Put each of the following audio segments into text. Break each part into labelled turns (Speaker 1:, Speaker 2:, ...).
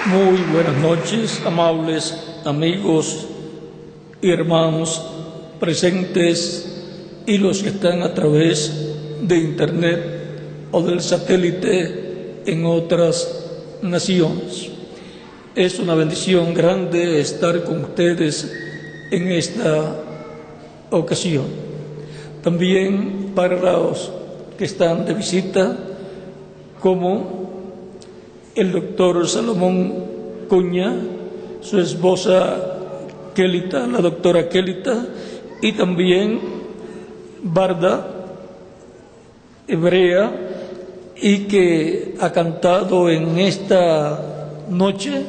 Speaker 1: Muy buenas noches, amables amigos y hermanos presentes y los que están a través de internet o del satélite en otras naciones. Es una bendición grande estar con ustedes en esta ocasión. También para los que están de visita, como el doctor Salomón Cuña, su esposa Kelita, la doctora Kelita, y también Barda, hebrea, y que ha cantado en esta noche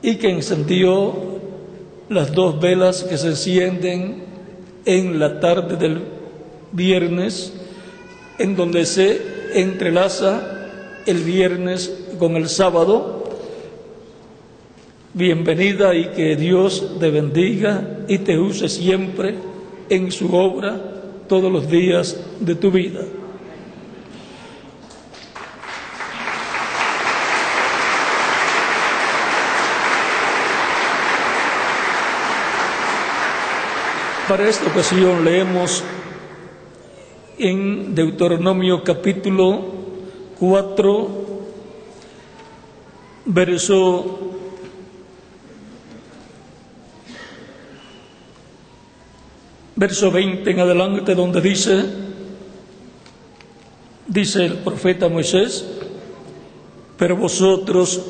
Speaker 1: y que encendió las dos velas que se encienden en la tarde del viernes, en donde se entrelaza el viernes con el sábado. Bienvenida y que Dios te bendiga y te use siempre en su obra todos los días de tu vida. Para esta ocasión leemos en Deuteronomio capítulo 4, verso 20 en adelante, donde dice el profeta Moisés: pero vosotros,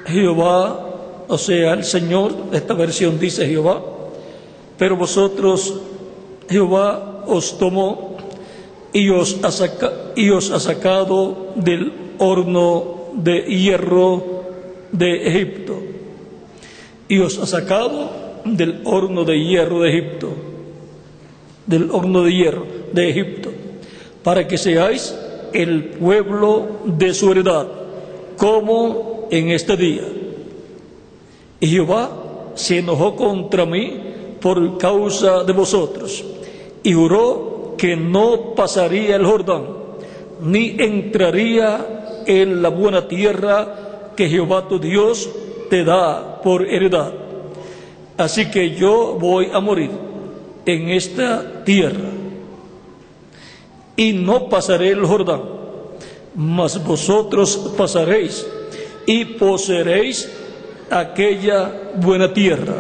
Speaker 1: Jehová, o sea, el Señor, esta versión dice Jehová, pero vosotros, Jehová, os tomó y os ha sacado del horno de hierro de Egipto. Y os ha sacado del horno de hierro de Egipto, del horno de hierro de Egipto, para que seáis el pueblo de su heredad, como en este día. Y Jehová se enojó contra mí por causa de vosotros, y juró que no pasaría el Jordán, ni entraría en la buena tierra que Jehová tu Dios te da por heredad. Así que yo voy a morir en esta tierra, y no pasaré el Jordán, mas vosotros pasaréis y poseeréis aquella buena tierra.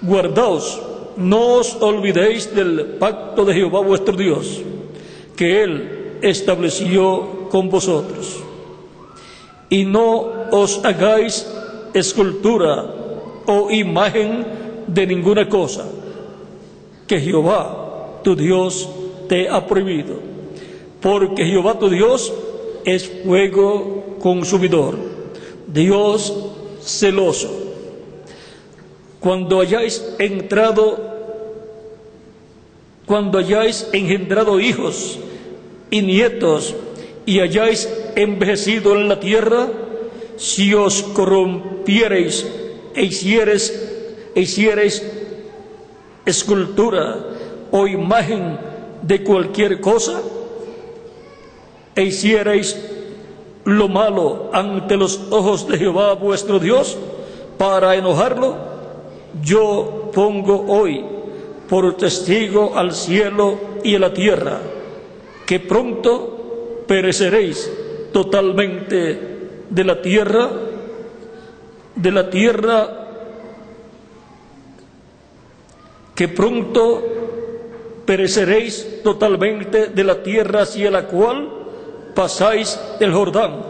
Speaker 1: Guardaos, no os olvidéis del pacto de Jehová vuestro Dios, que Él estableció con vosotros. Y no os hagáis escultura o imagen de ninguna cosa que Jehová tu Dios te ha prohibido, porque Jehová tu Dios es fuego consumidor, Dios celoso. Cuando hayáis engendrado hijos y nietos y hayáis envejecido en la tierra, si os corrompiereis e hiciereis escultura o imagen de cualquier cosa, e hiciereis lo malo ante los ojos de Jehová vuestro Dios para enojarlo, yo pongo hoy por testigo al cielo y a la tierra, que pronto pereceréis totalmente de la tierra, que pronto pereceréis totalmente de la tierra hacia la cual pasáis el Jordán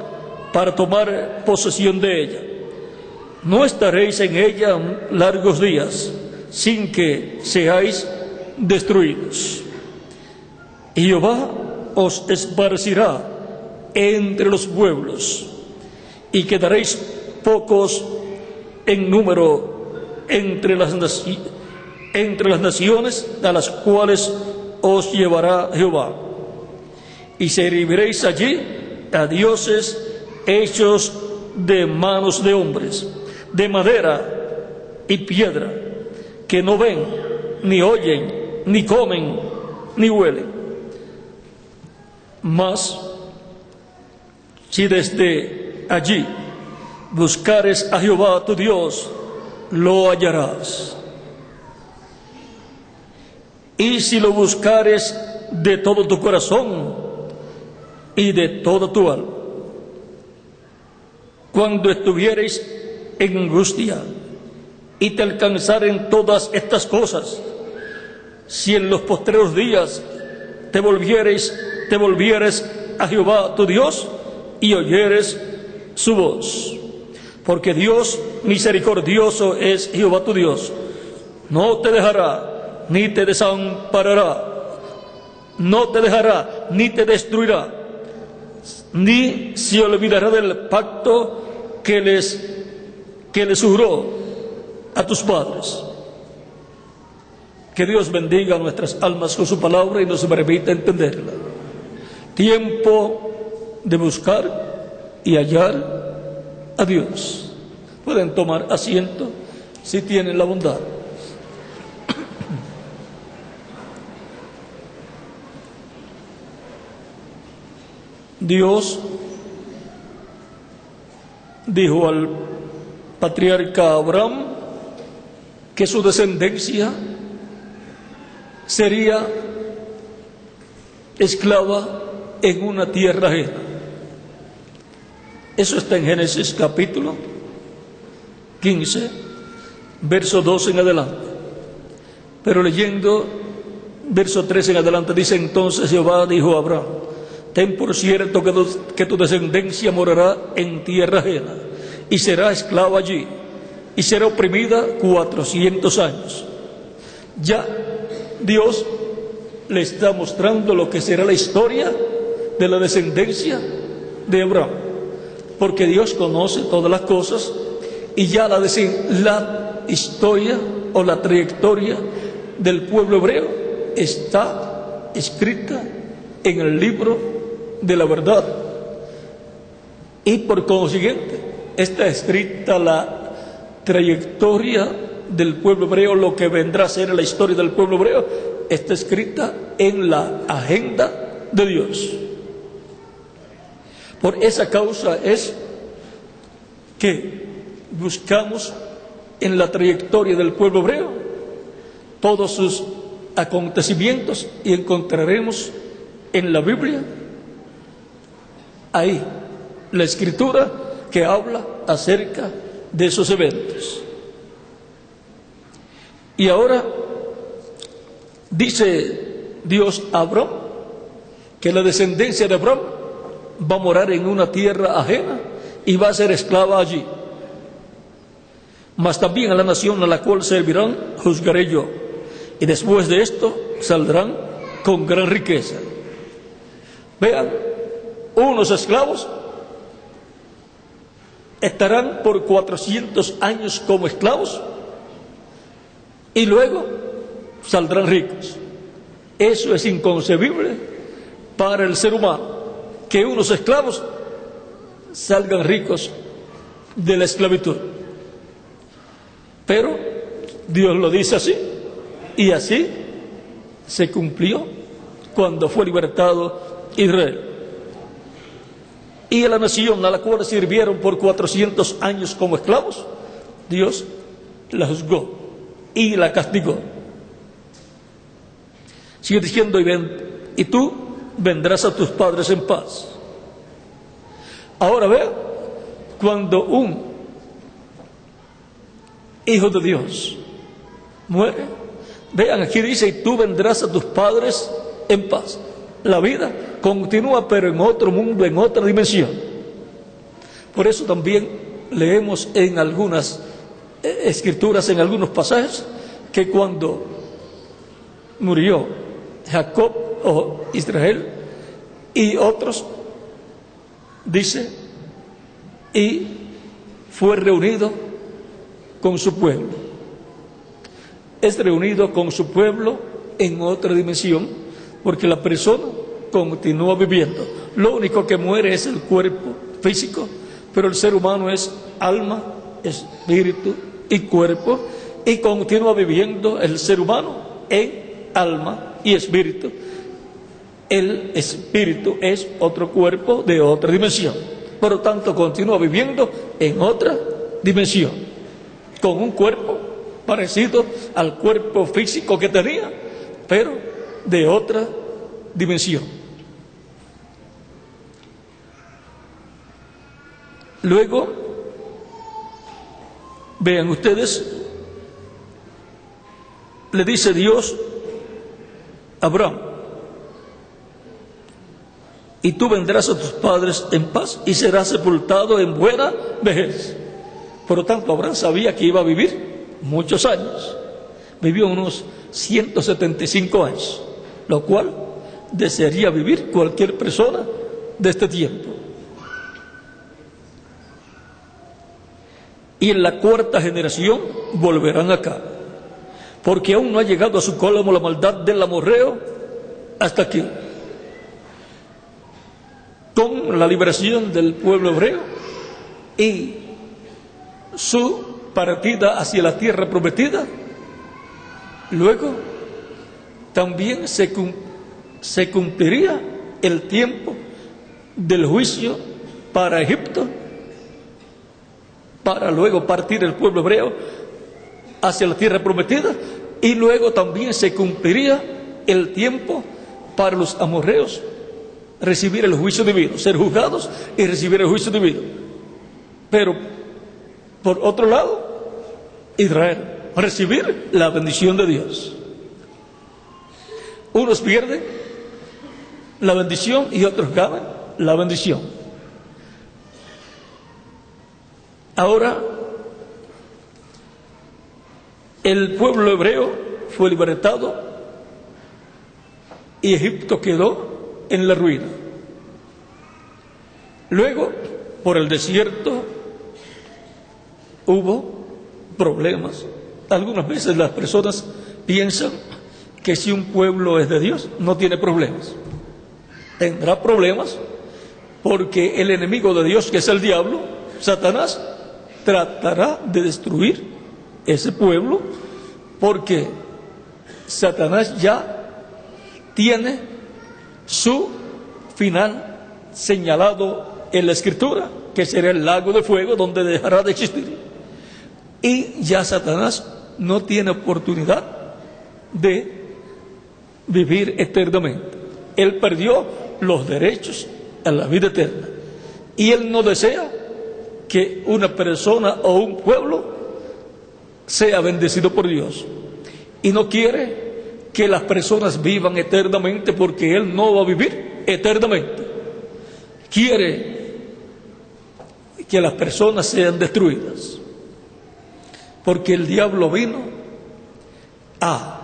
Speaker 1: para tomar posesión de ella. No estaréis en ella largos días sin que seáis destruidos. Y Jehová os esparcirá entre los pueblos, y quedaréis pocos en número entre las naciones a las cuales os llevará Jehová. Y serviréis allí a dioses hechos de manos de hombres, de madera y piedra, que no ven, ni oyen, ni comen, ni huelen. Mas si desde allí buscares a Jehová tu Dios, lo hallarás. Y si lo buscares de todo tu corazón y de toda tu alma, cuando estuviereis en angustia y te alcanzaren todas estas cosas, si en los postreros días te volvieres a Jehová tu Dios y oyeres su voz, porque Dios misericordioso es Jehová tu Dios, no te dejará ni te desamparará, no te dejará ni te destruirá, ni se olvidará del pacto que les juró a tus padres. Que Dios bendiga nuestras almas con su palabra y nos permita entenderla. Tiempo de buscar y hallar a Dios. Pueden tomar asiento si tienen la bondad. Dios dijo al patriarca Abraham que su descendencia sería esclava en una tierra ajena. Eso está en Génesis capítulo 15, verso 2 en adelante. Pero leyendo verso 3 en adelante, dice: entonces Jehová dijo a Abraham: ten por cierto que tu descendencia morará en tierra ajena y será esclava allí y será oprimida 400 años. Ya Dios le está mostrando lo que será la historia de la descendencia de Abraham, porque Dios conoce todas las cosas y ya la historia o la trayectoria del pueblo hebreo está escrita en el libro de la verdad, y por consiguiente está escrita la trayectoria del pueblo hebreo, lo que vendrá a ser la historia del pueblo hebreo está escrita en la agenda de Dios. Por esa causa es que buscamos en la trayectoria del pueblo hebreo todos sus acontecimientos y encontraremos en la Biblia ahí la escritura que habla acerca de esos eventos. Y ahora dice Dios a Abraham que la descendencia de Abraham va a morar en una tierra ajena y va a ser esclava allí. Mas también a la nación a la cual servirán juzgaré yo, y después de esto saldrán con gran riqueza. Vean, unos esclavos estarán por 400 años como esclavos y luego saldrán ricos. Eso es inconcebible para el ser humano, que unos esclavos salgan ricos de la esclavitud. Pero Dios lo dice así, y así se cumplió cuando fue libertado Israel. Y a la nación a la cual sirvieron por 400 años como esclavos, Dios la juzgó y la castigó. Sigue diciendo: y tú vendrás a tus padres en paz. Ahora vean, cuando un hijo de Dios muere, vean, aquí dice: y tú vendrás a tus padres en paz. La vida continúa, pero en otro mundo, en otra dimensión. Por eso también leemos en algunas escrituras, en algunos pasajes, que cuando murió Jacob o Israel y otros, dice, y fue reunido con su pueblo. Es reunido con su pueblo en otra dimensión, porque la persona continúa viviendo. Lo único que muere es el cuerpo físico, pero el ser humano es alma, espíritu y cuerpo, y continúa viviendo el ser humano en alma y espíritu. El espíritu es otro cuerpo de otra dimensión. Por lo tanto, continúa viviendo en otra dimensión, con un cuerpo parecido al cuerpo físico que tenía, pero de otra dimensión. Luego, vean ustedes, le dice Dios a Abraham: y tú vendrás a tus padres en paz y serás sepultado en buena vejez. Por lo tanto, Abraham sabía que iba a vivir muchos años. Vivió unos 175 años, lo cual desearía vivir cualquier persona de este tiempo. Y en la cuarta generación volverán acá, porque aún no ha llegado a su colmo la maldad del amorreo hasta aquí. Con la liberación del pueblo hebreo y su partida hacia la tierra prometida, luego también se cumpliría el tiempo del juicio para Egipto, para luego partir el pueblo hebreo hacia la tierra prometida, y luego también se cumpliría el tiempo para los amorreos recibir el juicio divino, ser juzgados y recibir el juicio divino. Pero por otro lado, Israel recibir la bendición de Dios. Unos pierden la bendición y otros ganan la bendición. Ahora, el pueblo hebreo fue libertado y Egipto quedó en la ruina. Luego, por el desierto hubo problemas. Algunas veces las personas piensan que si un pueblo es de Dios no tiene problemas. Tendrá problemas porque el enemigo de Dios, que es el diablo, Satanás, tratará de destruir ese pueblo, porque Satanás ya tiene su final señalado en la Escritura, que será el lago de fuego donde dejará de existir. Y ya Satanás no tiene oportunidad de vivir eternamente. Él perdió los derechos a la vida eterna y él no desea que una persona o un pueblo sea bendecido por Dios, y no quiere que las personas vivan eternamente, porque él no va a vivir eternamente. Quiere que las personas sean destruidas, porque el diablo vino a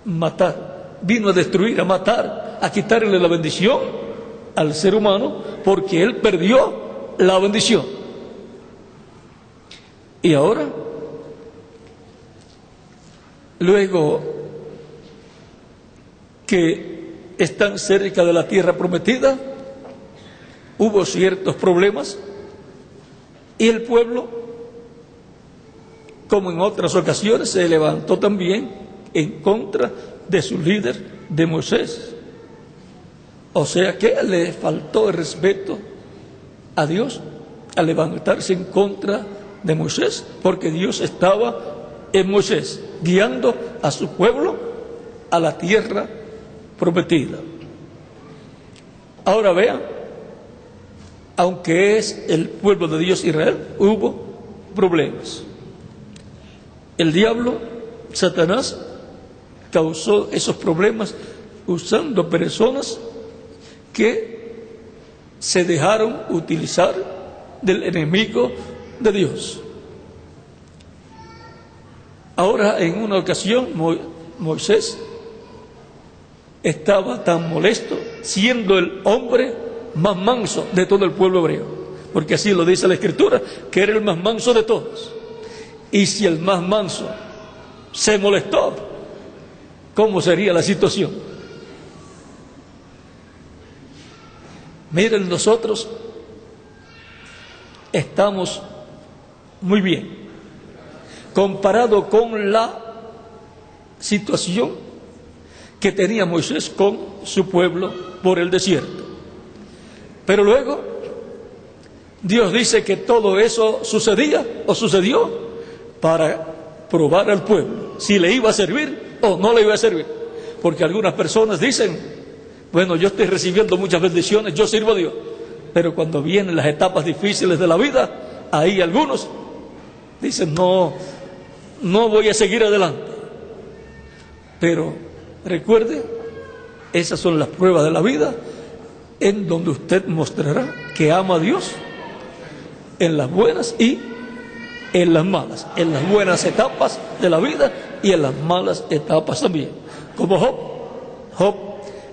Speaker 1: matar, vino a destruir, a matar, a quitarle la bendición al ser humano, porque él perdió la bendición. Y ahora, luego que están cerca de la tierra prometida, hubo ciertos problemas y el pueblo, como en otras ocasiones, se levantó también en contra de su líder, de Moisés. O sea que le faltó el respeto a Dios al levantarse en contra de Moisés, porque Dios estaba en Moisés guiando a su pueblo a la tierra prometida. Ahora vean, aunque es el pueblo de Dios Israel, hubo problemas. El diablo, Satanás, causó esos problemas usando personas que se dejaron utilizar del enemigo de Dios. Ahora, en una ocasión, Moisés estaba tan molesto, siendo el hombre más manso de todo el pueblo hebreo, porque así lo dice la Escritura, que era el más manso de todos. Y si el más manso se molestó, ¿cómo sería la situación? Miren, nosotros estamos muy bien comparado con la situación que tenía Moisés con su pueblo por el desierto. Pero luego Dios dice que todo eso sucedía o sucedió para probar al pueblo si le iba a servir o no le iba a servir. Porque algunas personas dicen, bueno, yo estoy recibiendo muchas bendiciones, yo sirvo a Dios. Pero cuando vienen las etapas difíciles de la vida, ahí algunos dicen, no voy a seguir adelante. Pero recuerde, esas son las pruebas de la vida en donde usted mostrará que ama a Dios en las buenas y en las malas, en las buenas etapas de la vida y en las malas etapas también. Como Job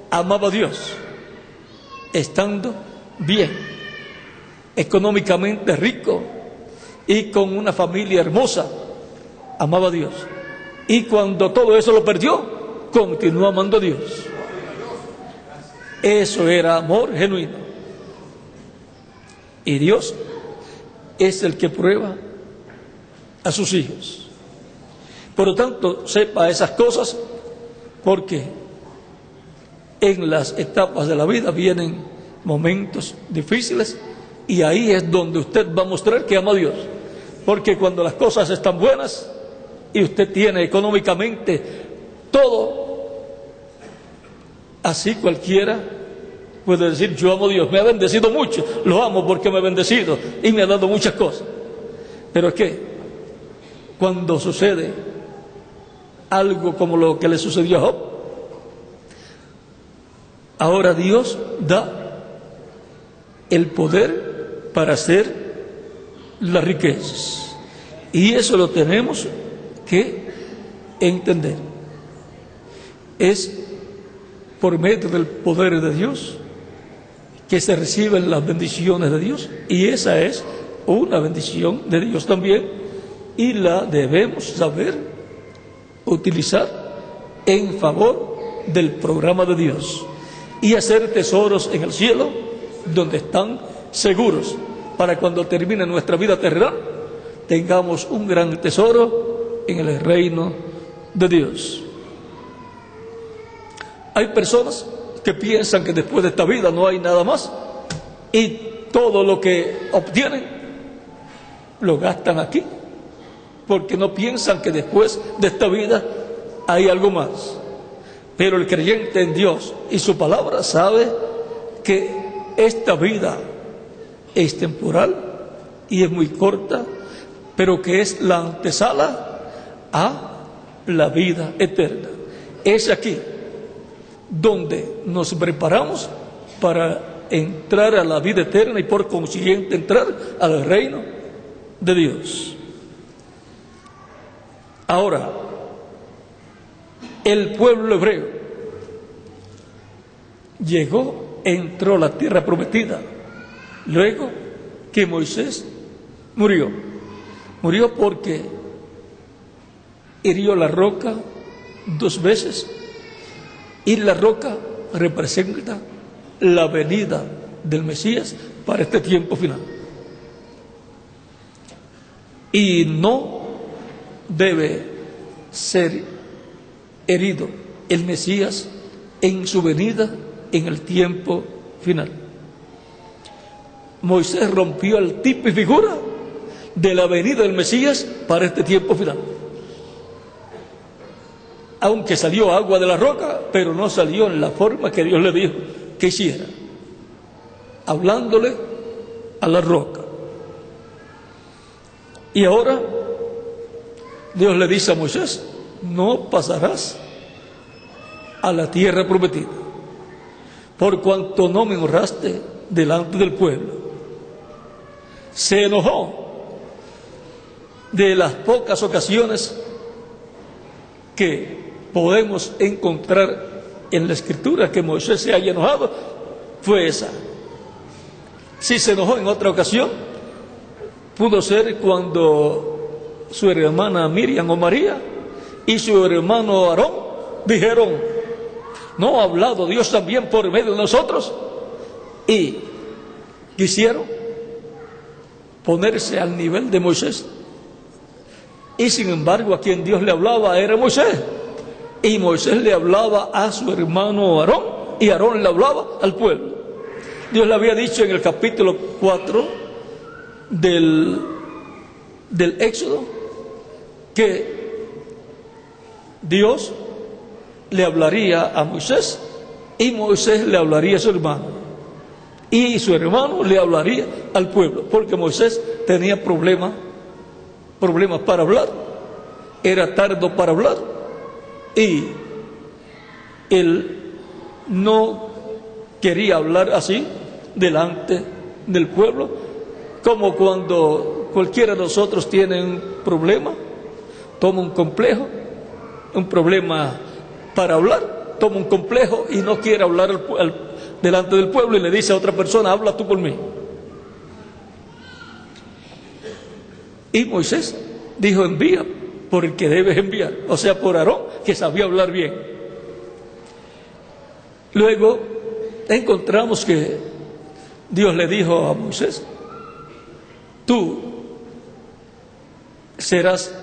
Speaker 1: amaba a Dios estando bien, económicamente rico y con una familia hermosa, amaba a Dios. Y cuando todo eso lo perdió, continuó amando a Dios. Eso era amor genuino. Y Dios es el que prueba a sus hijos. Por lo tanto, sepa esas cosas, porque en las etapas de la vida vienen momentos difíciles y ahí es donde usted va a mostrar que ama a Dios. Porque cuando las cosas están buenas y usted tiene económicamente todo, así cualquiera puede decir, yo amo a Dios, me ha bendecido mucho, lo amo porque me ha bendecido y me ha dado muchas cosas. Pero es que cuando sucede algo como lo que le sucedió a Job, ahora Dios da el poder para hacer las riquezas. Y eso lo tenemos que entender. Es por medio del poder de Dios que se reciben las bendiciones de Dios, y esa es una bendición de Dios también, y la debemos saber utilizar en favor del programa de Dios y hacer tesoros en el cielo donde están seguros, para cuando termine nuestra vida terrenal tengamos un gran tesoro en el reino de Dios. Hay personas que piensan que después de esta vida no hay nada más y todo lo que obtienen lo gastan aquí, porque no piensan que después de esta vida hay algo más. Pero el creyente en Dios y su palabra sabe que esta vida es temporal y es muy corta, pero que es la antesala a la vida eterna. Es aquí donde nos preparamos para entrar a la vida eterna y por consiguiente entrar al reino de Dios. Ahora, el pueblo hebreo entró a la tierra prometida luego que Moisés murió porque hirió la roca 2 veces, y la roca representa la venida del Mesías para este tiempo final. Y no debe ser herido el Mesías en su venida en el tiempo final. Moisés rompió el tipo y figura de la venida del Mesías para este tiempo final. Aunque salió agua de la roca, pero no salió en la forma que Dios le dijo que hiciera, hablándole a la roca. Y ahora Dios le dice a Moisés, no pasarás a la tierra prometida, por cuanto no me honraste delante del pueblo. Se enojó de las pocas ocasiones que podemos encontrar en la Escritura que Moisés se haya enojado, fue esa. Si se enojó en otra ocasión, pudo ser cuando su hermana Miriam o María y su hermano Aarón dijeron, ¿no ha hablado Dios también por medio de nosotros? Y quisieron ponerse al nivel de Moisés. Y sin embargo a quien Dios le hablaba era Moisés, y Moisés le hablaba a su hermano Aarón, y Aarón le hablaba al pueblo. Dios le había dicho en el capítulo 4 del Éxodo, que Dios le hablaría a Moisés y Moisés le hablaría a su hermano y su hermano le hablaría al pueblo, porque Moisés tenía problemas para hablar, era tardo para hablar y él no quería hablar así delante del pueblo, como cuando cualquiera de nosotros tiene un problema, toma un complejo, un problema para hablar, toma un complejo y no quiere hablar delante del pueblo y le dice a otra persona: habla tú por mí. Y Moisés dijo: envía por el que debes enviar, o sea, por Aarón, que sabía hablar bien. Luego encontramos que Dios le dijo a Moisés: tú serás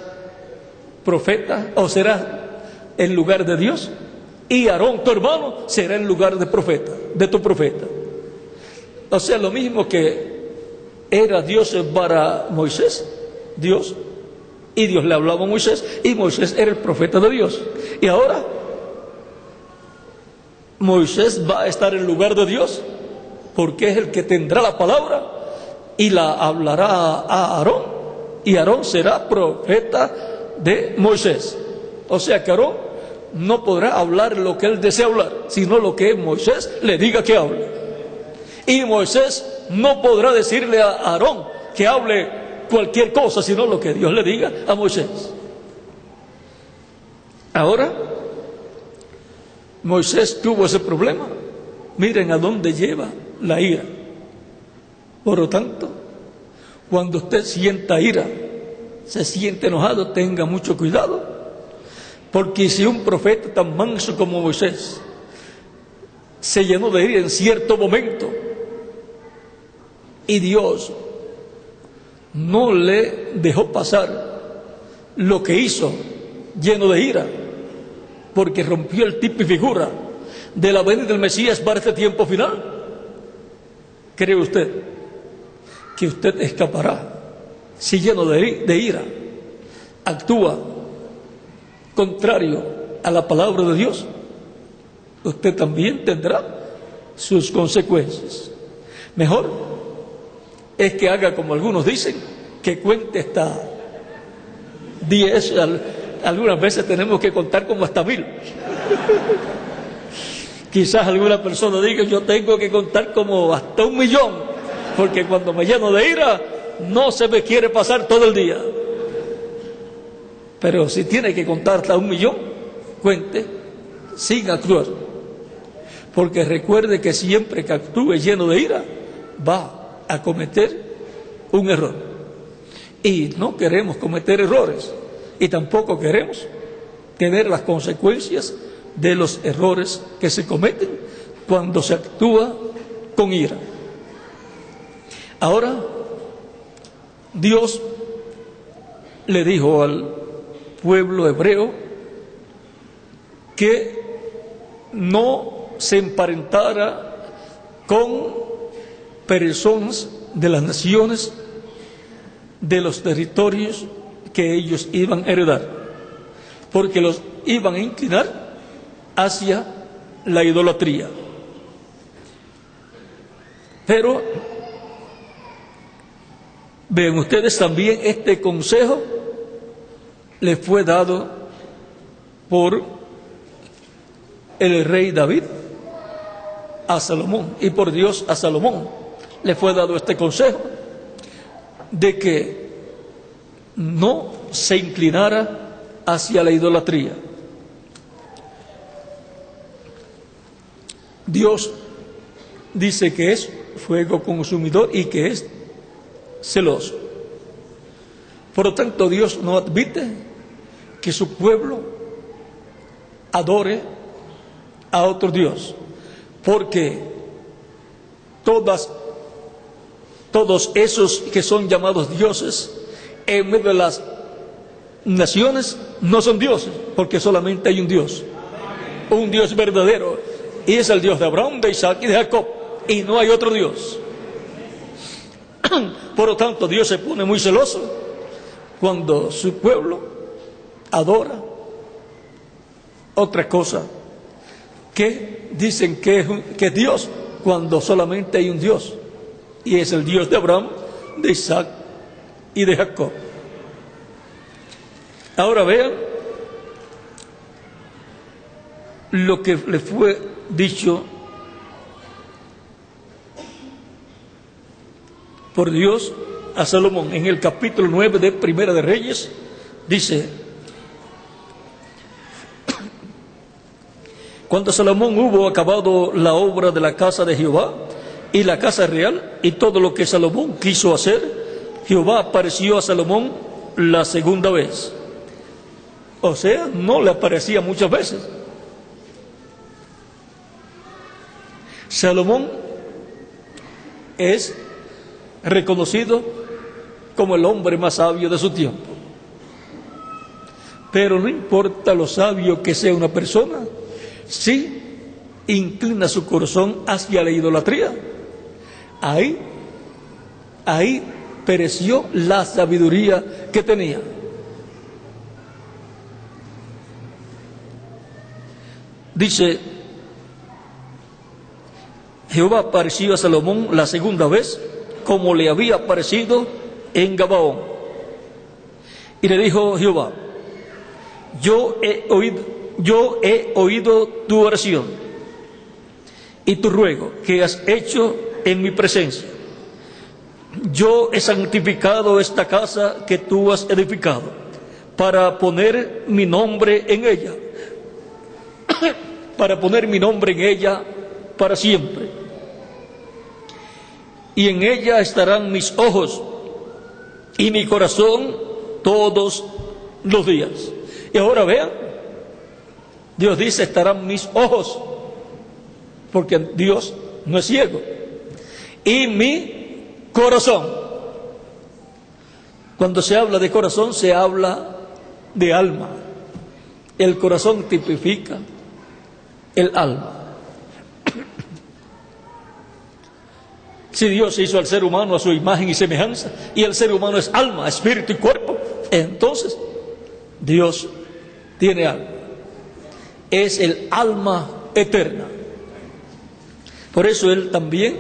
Speaker 1: profeta, o serás en lugar de Dios, y Aarón, tu hermano, será en lugar de profeta, de tu profeta. O sea, lo mismo que era Dios para Moisés, Dios, y Dios le hablaba a Moisés, y Moisés era el profeta de Dios. Y ahora Moisés va a estar en lugar de Dios, porque es el que tendrá la palabra y la hablará a Aarón, y Aarón será profeta de Moisés. O sea que Aarón no podrá hablar lo que él desea hablar, sino lo que Moisés le diga que hable. Y Moisés no podrá decirle a Aarón que hable cualquier cosa, sino lo que Dios le diga a Moisés. Ahora Moisés tuvo ese problema. Miren a dónde lleva la ira. Por lo tanto, cuando usted sienta ira, se siente enojado, tenga mucho cuidado, porque si un profeta tan manso como Moisés se llenó de ira en cierto momento y Dios no le dejó pasar lo que hizo lleno de ira, porque rompió el tipo y figura de la venida del Mesías para este tiempo final, ¿cree usted que usted escapará si lleno de ira actúa contrario a la palabra de Dios? Usted también tendrá sus consecuencias. Mejor es que haga como algunos dicen, que cuente hasta 10, algunas veces tenemos que contar como hasta 1000. Quizás alguna persona diga: yo tengo que contar como hasta 1.000.000, porque cuando me lleno de ira no se me quiere pasar todo el día. Pero si tiene que contar hasta 1.000.000, cuente sin actuar, porque recuerde que siempre que actúe lleno de ira va a cometer un error, y no queremos cometer errores, y tampoco queremos tener las consecuencias de los errores que se cometen cuando se actúa con ira. Ahora Dios le dijo al pueblo hebreo que no se emparentara con personas de las naciones, de los territorios que ellos iban a heredar, porque los iban a inclinar hacia la idolatría. Pero vean ustedes, también este consejo le fue dado por el rey David a Salomón, y por Dios a Salomón le fue dado este consejo de que no se inclinara hacia la idolatría. Dios dice que es fuego consumidor y que es celoso. Por lo tanto, Dios no admite que su pueblo adore a otro Dios, porque todos esos que son llamados dioses en medio de las naciones no son dioses, porque solamente hay un Dios verdadero, y es el Dios de Abraham, de Isaac y de Jacob, y no hay otro Dios. Por lo tanto, Dios se pone muy celoso cuando su pueblo adora otra cosa que dicen que es Dios, cuando solamente hay un Dios, y es el Dios de Abraham, de Isaac y de Jacob. Ahora vean lo que le fue dicho por Dios a Salomón en el capítulo 9 de Primera de Reyes. Dice: cuando Salomón hubo acabado la obra de la casa de Jehová y la casa real y todo lo que Salomón quiso hacer, Jehová apareció a Salomón la segunda vez. O sea, no le aparecía muchas veces. Salomón es reconocido como el hombre más sabio de su tiempo. Pero no importa lo sabio que sea una persona, si inclina su corazón hacia la idolatría, ahí pereció la sabiduría que tenía. Dice: Jehová apareció a Salomón la segunda vez, como le había aparecido en Gabaón. Y le dijo Jehová: yo he oído tu oración y tu ruego que has hecho en mi presencia. Yo he santificado esta casa que tú has edificado para poner mi nombre en ella, para poner mi nombre en ella para siempre. Y en ella estarán mis ojos y mi corazón todos los días. Y ahora vean, Dios dice: estarán mis ojos, porque Dios no es ciego, y mi corazón. Cuando se habla de corazón, se habla de alma. El corazón tipifica el alma. Si Dios hizo al ser humano a su imagen y semejanza, y el ser humano es alma, espíritu y cuerpo, entonces Dios tiene alma. Es el alma eterna. Por eso Él también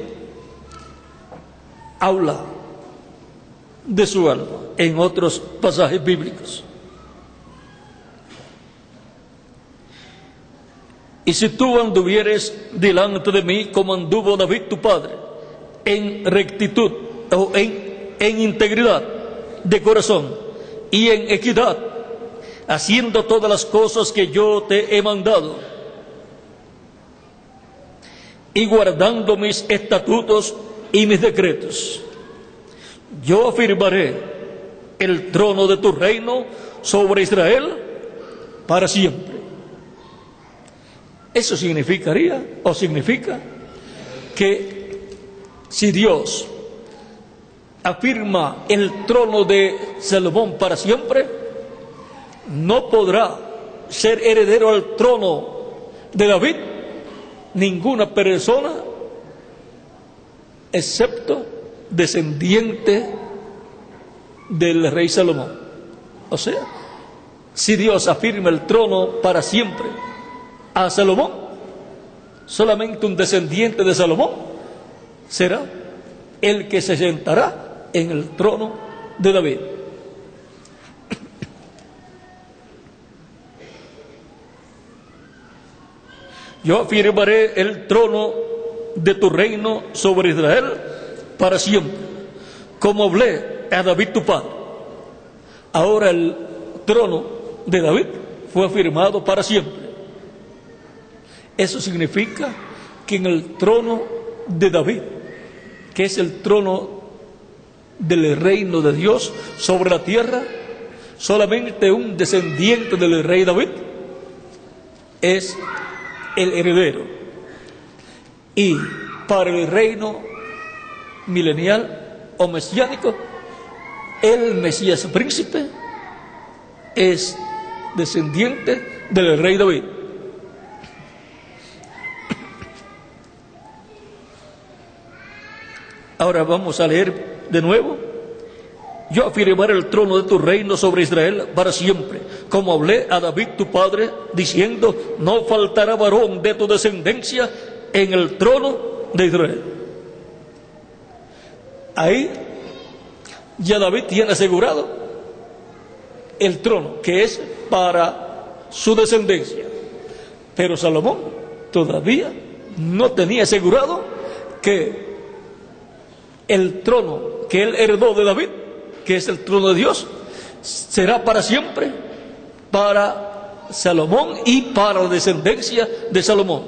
Speaker 1: habla de su alma en otros pasajes bíblicos. Y si tú anduvieres delante de mí como anduvo David tu padre, en rectitud o en integridad de corazón y en equidad, haciendo todas las cosas que yo te he mandado y guardando mis estatutos y mis decretos, yo afirmaré el trono de tu reino sobre Israel para siempre. Eso significa que si Dios afirma el trono de Salomón para siempre, no podrá ser heredero al trono de David ninguna persona excepto descendiente del rey Salomón. O sea, si Dios afirma el trono para siempre a Salomón, solamente un descendiente de Salomón será el que se sentará en el trono de David. Yo afirmaré el trono de tu reino sobre Israel para siempre, como hablé a David tu padre. Ahora el trono de David fue afirmado para siempre. Eso significa que en el trono de David, que es el trono del reino de Dios sobre la tierra, solamente un descendiente del rey David es el heredero. Y para el reino milenial o mesiánico, el Mesías príncipe es descendiente del rey David. Ahora vamos a leer de nuevo. Yo afirmaré el trono de tu reino sobre Israel para siempre, como hablé a David tu padre, diciendo, no faltará varón de tu descendencia en el trono de Israel. Ahí ya David tiene asegurado el trono, que es para su descendencia. Pero Salomón todavía no tenía asegurado que el trono que él heredó de David, que es el trono de Dios, será para siempre, para Salomón y para la descendencia de Salomón.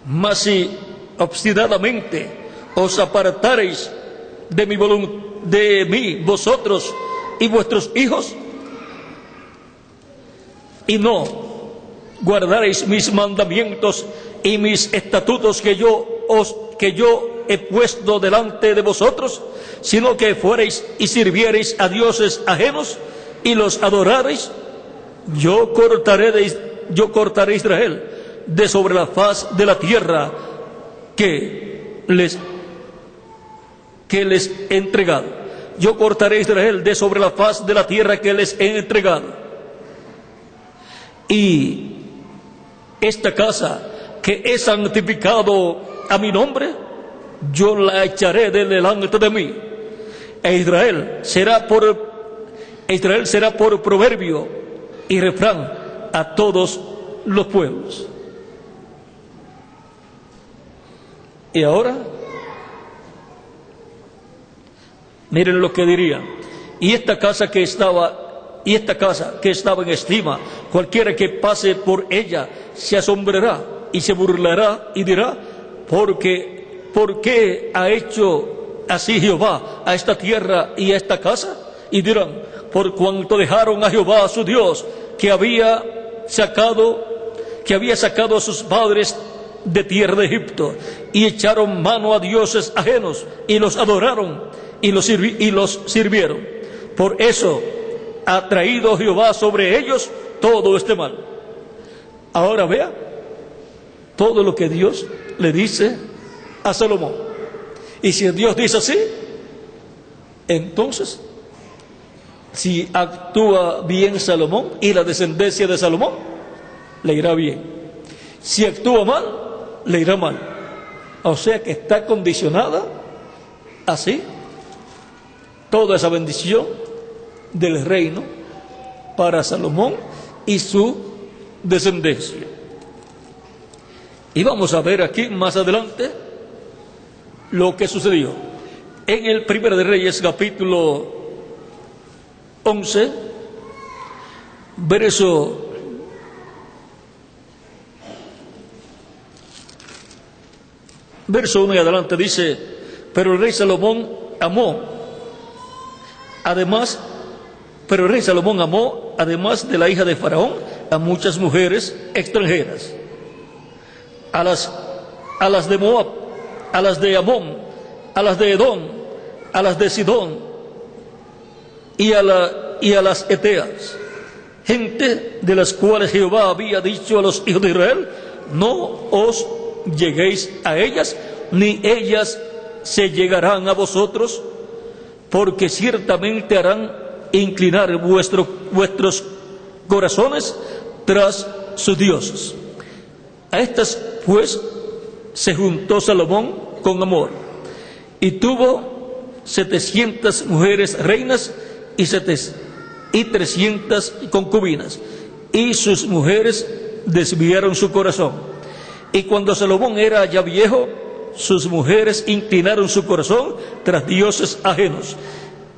Speaker 1: Mas si obstinadamente os apartareis de mí, vosotros y vuestros hijos, y no guardaréis mis mandamientos y mis estatutos que yo he puesto delante de vosotros, sino que fuereis y sirviereis a dioses ajenos y los adorareis, yo cortaré a Israel de sobre la faz de la tierra que les he entregado. Yo cortaré a Israel de sobre la faz de la tierra que les he entregado. Y esta casa que he santificado a mi nombre, yo la echaré de delante de mí. Israel será por proverbio y refrán a todos los pueblos. Y ahora, miren lo que diría. Y esta casa que estaba en estima, cualquiera que pase por ella se asombrará y se burlará y dirá, ¿por qué ha hecho así Jehová a esta tierra y a esta casa? Y dirán, por cuanto dejaron a Jehová su Dios, que había sacado a sus padres de tierra de Egipto, y echaron mano a dioses ajenos y los adoraron y los sirvieron. Por eso ha traído Jehová sobre ellos todo este mal. Ahora vea todo lo que Dios le dice a Salomón. Y si Dios dice así, entonces, si actúa bien Salomón y la descendencia de Salomón, le irá bien. Si actúa mal, le irá mal. O sea que está condicionada así toda esa bendición del reino para Salomón y su descendencia. Y vamos a ver aquí más adelante lo que sucedió. En el Primero de Reyes, capítulo 11, verso 1 y adelante, dice, pero el rey Salomón amó, además de la hija de Faraón, a muchas mujeres extranjeras, a las de Moab, a las de Amón, a las de Edom, a las de Sidón y a las Eteas, gente de las cuales Jehová había dicho a los hijos de Israel, no os lleguéis a ellas, ni ellas se llegarán a vosotros, porque ciertamente harán inclinar vuestros corazones tras sus dioses. A estas pues se juntó Salomón con amor, y tuvo 700 mujeres reinas y 300 concubinas, y sus mujeres desviaron su corazón. Y cuando Salomón era ya viejo, sus mujeres inclinaron su corazón tras dioses ajenos,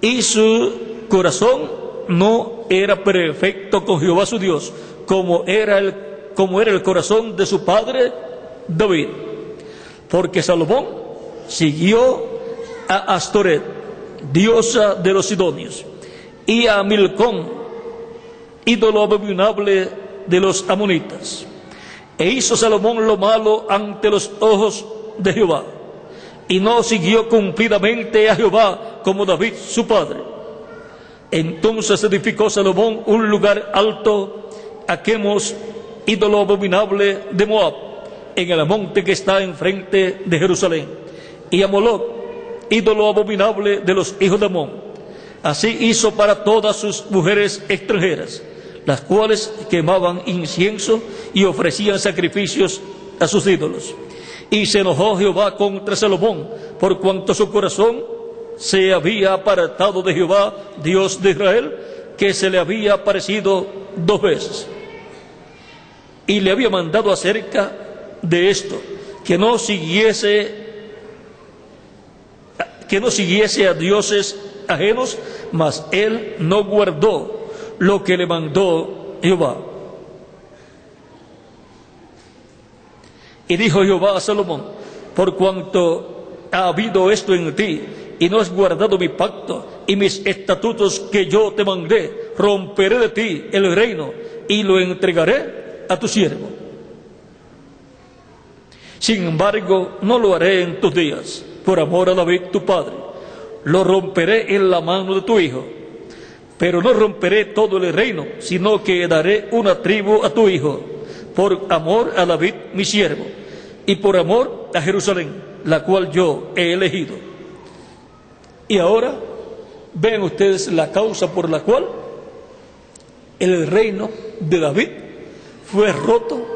Speaker 1: y su corazón no era perfecto con Jehová su Dios, como era el corazón de su padre David. Porque Salomón siguió a Astoret, diosa de los sidonios, y a Milcom, ídolo abominable de los amonitas. E hizo Salomón lo malo ante los ojos de Jehová, y no siguió cumplidamente a Jehová como David su padre. Entonces edificó Salomón un lugar alto a Quemos, ídolo abominable de Moab, en el monte que está enfrente de Jerusalén, y a Moloc, ídolo abominable de los hijos de Amón. Así hizo para todas sus mujeres extranjeras, las cuales quemaban incienso y ofrecían sacrificios a sus ídolos. Y se enojó Jehová contra Salomón, por cuanto su corazón se había apartado de Jehová, Dios de Israel, que se le había aparecido 2 veces. Y le había mandado acerca de esto, que no siguiese a dioses ajenos, mas él no guardó lo que le mandó Jehová. Y dijo Jehová a Salomón: por cuanto ha habido esto en ti, y no has guardado mi pacto y mis estatutos que yo te mandé, romperé de ti el reino y lo entregaré a tu siervo. Sin embargo, no lo haré en tus días, por amor a David tu padre. Lo romperé en la mano de tu hijo. Pero no romperé todo el reino, sino que daré una tribu a tu hijo, por amor a David mi siervo, y por amor a Jerusalén, la cual yo he elegido. Y ahora ven ustedes la causa por la cual el reino de David fue roto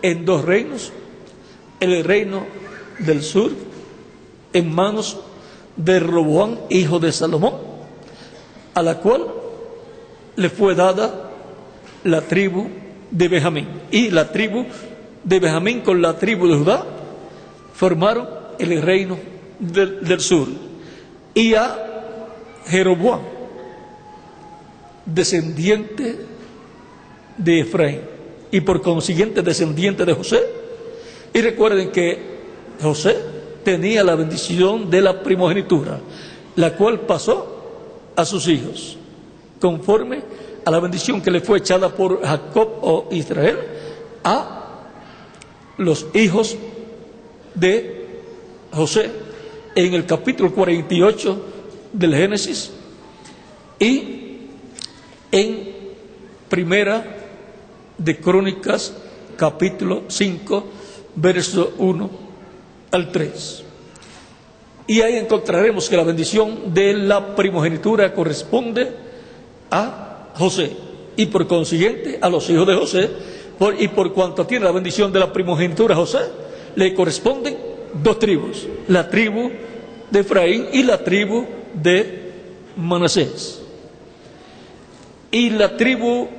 Speaker 1: en 2 reinos. El reino del sur en manos de Roboam, hijo de Salomón, a la cual le fue dada la tribu de Benjamín. Y la tribu de Benjamín con la tribu de Judá formaron el reino del sur. Y a Jeroboam, descendiente de Efraín, y por consiguiente descendiente de José. Y recuerden que José tenía la bendición de la primogenitura, la cual pasó a sus hijos, conforme a la bendición que le fue echada por Jacob o Israel a los hijos de José en el capítulo 48 del Génesis, y en Primera de Crónicas capítulo 5 verso 1 al 3. Y ahí encontraremos que la bendición de la primogenitura corresponde a José, y por consiguiente a los hijos de José, y por cuanto tiene la bendición de la primogenitura a José, le corresponden 2 tribus, la tribu de Efraín y la tribu de Manasés. Y la tribu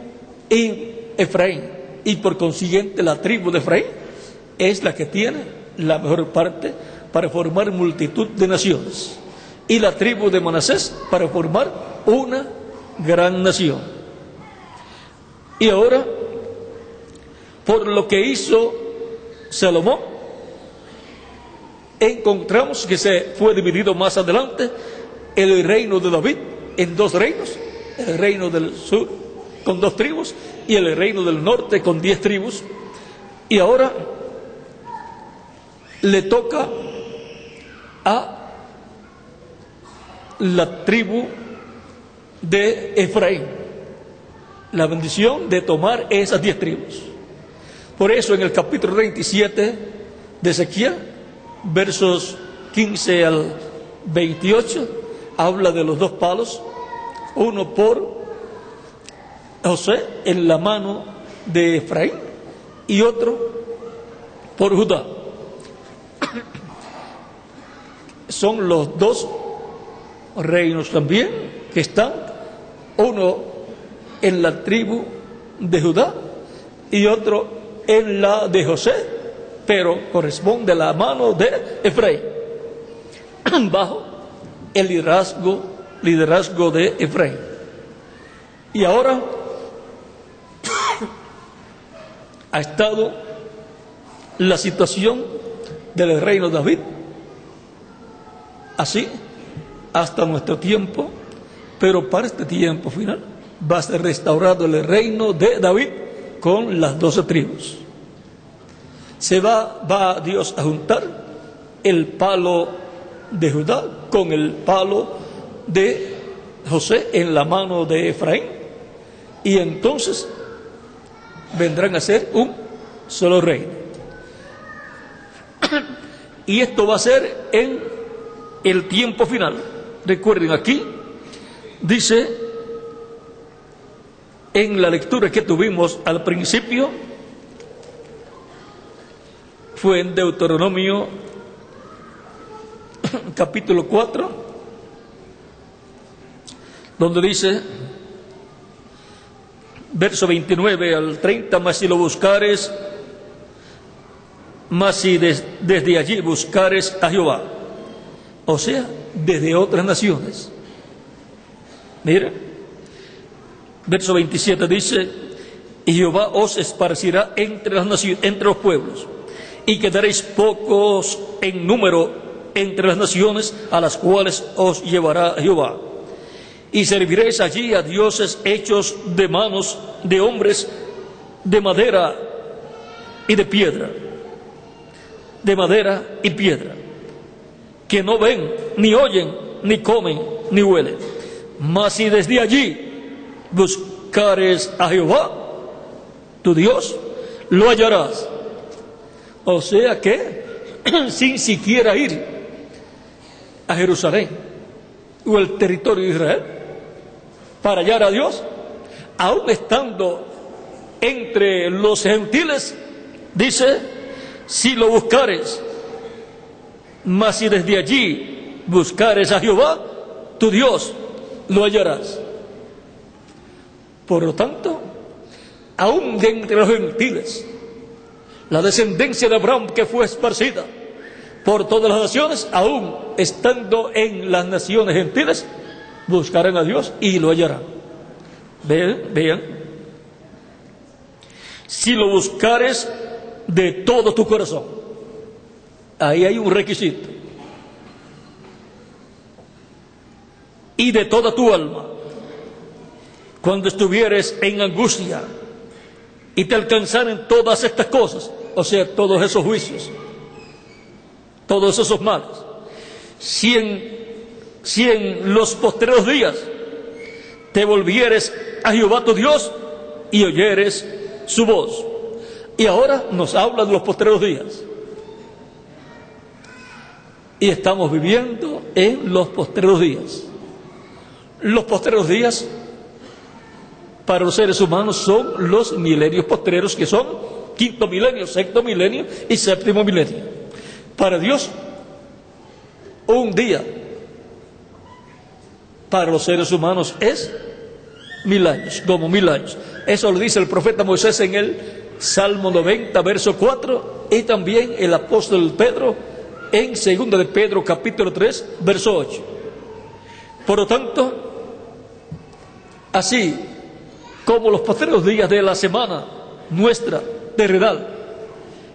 Speaker 1: de Efraín, y por consiguiente la tribu de Efraín, es la que tiene la mejor parte para formar multitud de naciones, y la tribu de Manasés para formar una gran nación. Y ahora, por lo que hizo Salomón, encontramos que se fue dividido más adelante el reino de David en 2 reinos, el reino del sur con 2 tribus y el reino del norte con 10 tribus. Y ahora le toca a la tribu de Efraín la bendición de tomar esas 10 tribus. Por eso en el capítulo 27 de Ezequiel, versos 15 al 28, habla de los 2 palos, uno por José en la mano de Efraín y otro por Judá. Son los 2 reinos también que están, uno en la tribu de Judá y otro en la de José, pero corresponde a la mano de Efraín, bajo el liderazgo de Efraín. Y ahora ha estado la situación del reino de David así hasta nuestro tiempo, pero para este tiempo final va a ser restaurado el reino de David con las 12 tribus. Se va Dios a juntar el palo de Judá con el palo de José en la mano de Efraín, y entonces vendrán a ser un solo reino. Y esto va a ser en el tiempo final. Recuerden, aquí dice, en la lectura que tuvimos al principio, fue en Deuteronomio capítulo 4, donde dice, verso 29 al 30, mas si lo buscares, mas si desde allí buscares a Jehová, o sea, desde otras naciones. Mira, verso 27 dice, y Jehová os esparcirá entre las naciones, entre los pueblos, y quedaréis pocos en número entre las naciones a las cuales os llevará Jehová. Y serviréis allí a dioses hechos de manos de hombres, de madera y de piedra, de madera y piedra, que no ven, ni oyen, ni comen, ni huelen. Mas si desde allí buscares a Jehová, tu Dios, lo hallarás. O sea que, sin siquiera ir a Jerusalén o el territorio de Israel para hallar a Dios, aún estando entre los gentiles, dice, si lo buscares, mas si desde allí buscares a Jehová, tu Dios, lo hallarás. Por lo tanto, aún de entre los gentiles, la descendencia de Abraham que fue esparcida por todas las naciones, aún estando en las naciones gentiles, buscarán a Dios y lo hallarán. Vean, si lo buscares de todo tu corazón, ahí hay un requisito, y de toda tu alma, cuando estuvieres en angustia y te alcanzaren todas estas cosas, o sea, todos esos juicios, todos esos males, si en los postreros días te volvieres a Jehová tu Dios y oyeres su voz. Y ahora nos habla de los postreros días. Y estamos viviendo en los postreros días. Los postreros días para los seres humanos son los milenios postreros, que son quinto milenio, sexto milenio y séptimo milenio. Para Dios, un día para los seres humanos es 1000 años, como 1000 años. Eso lo dice el profeta Moisés en el Salmo 90, verso 4, y también el apóstol Pedro en 2 de Pedro, capítulo 3, verso 8. Por lo tanto, así como los postreros días de la semana nuestra terrenal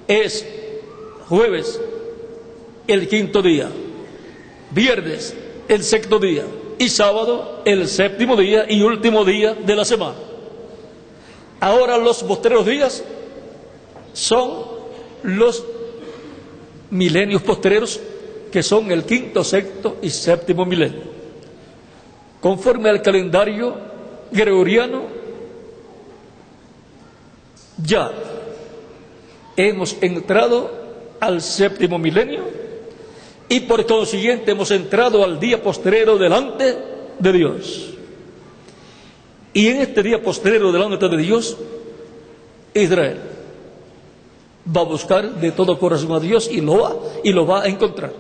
Speaker 1: es jueves, el quinto día, viernes, el sexto día, y sábado, el séptimo día y último día de la semana. Ahora los postreros días son los milenios postreros, que son el quinto, sexto y séptimo milenio. Conforme al calendario gregoriano, ya hemos entrado al séptimo milenio y por consiguiente hemos entrado al día postrero delante de Dios. Y en este día postrero delante de Dios, Israel va a buscar de todo corazón a Dios y lo va a encontrar.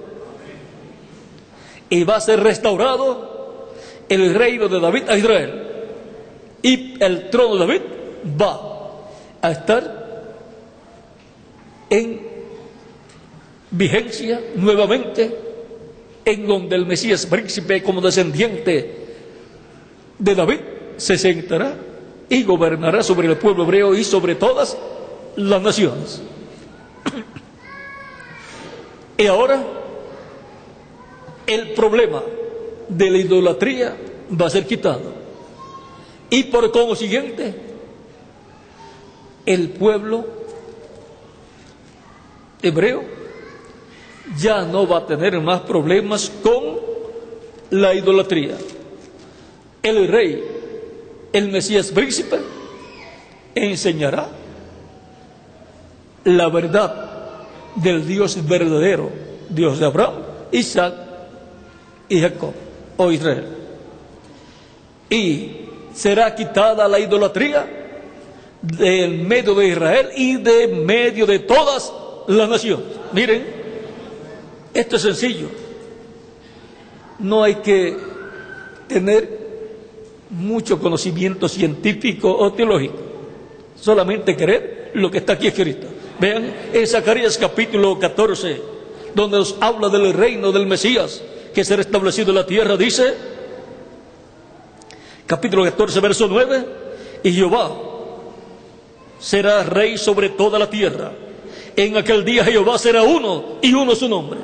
Speaker 1: Y va a ser restaurado el reino de David a Israel. Y el trono de David va a estar en vigencia nuevamente, en donde el Mesías príncipe, como descendiente de David, se sentará y gobernará sobre el pueblo hebreo y sobre todas las naciones. Y ahora el problema de la idolatría va a ser quitado, y por consiguiente el pueblo hebreo ya no va a tener más problemas con la idolatría. El rey, el Mesías príncipe, enseñará la verdad del Dios verdadero, Dios de Abraham, Isaac y Jacob, o Israel. Y será quitada la idolatría del medio de Israel y de medio de todas las naciones. Miren, esto es sencillo. No hay que tener mucho conocimiento científico o teológico, solamente creer lo que está aquí escrito. Vean en Zacarías capítulo 14, donde nos habla del reino del Mesías que será establecido en la tierra. Dice, capítulo 14, verso 9: y Jehová será rey sobre toda la tierra. En aquel día Jehová será uno, y uno su nombre.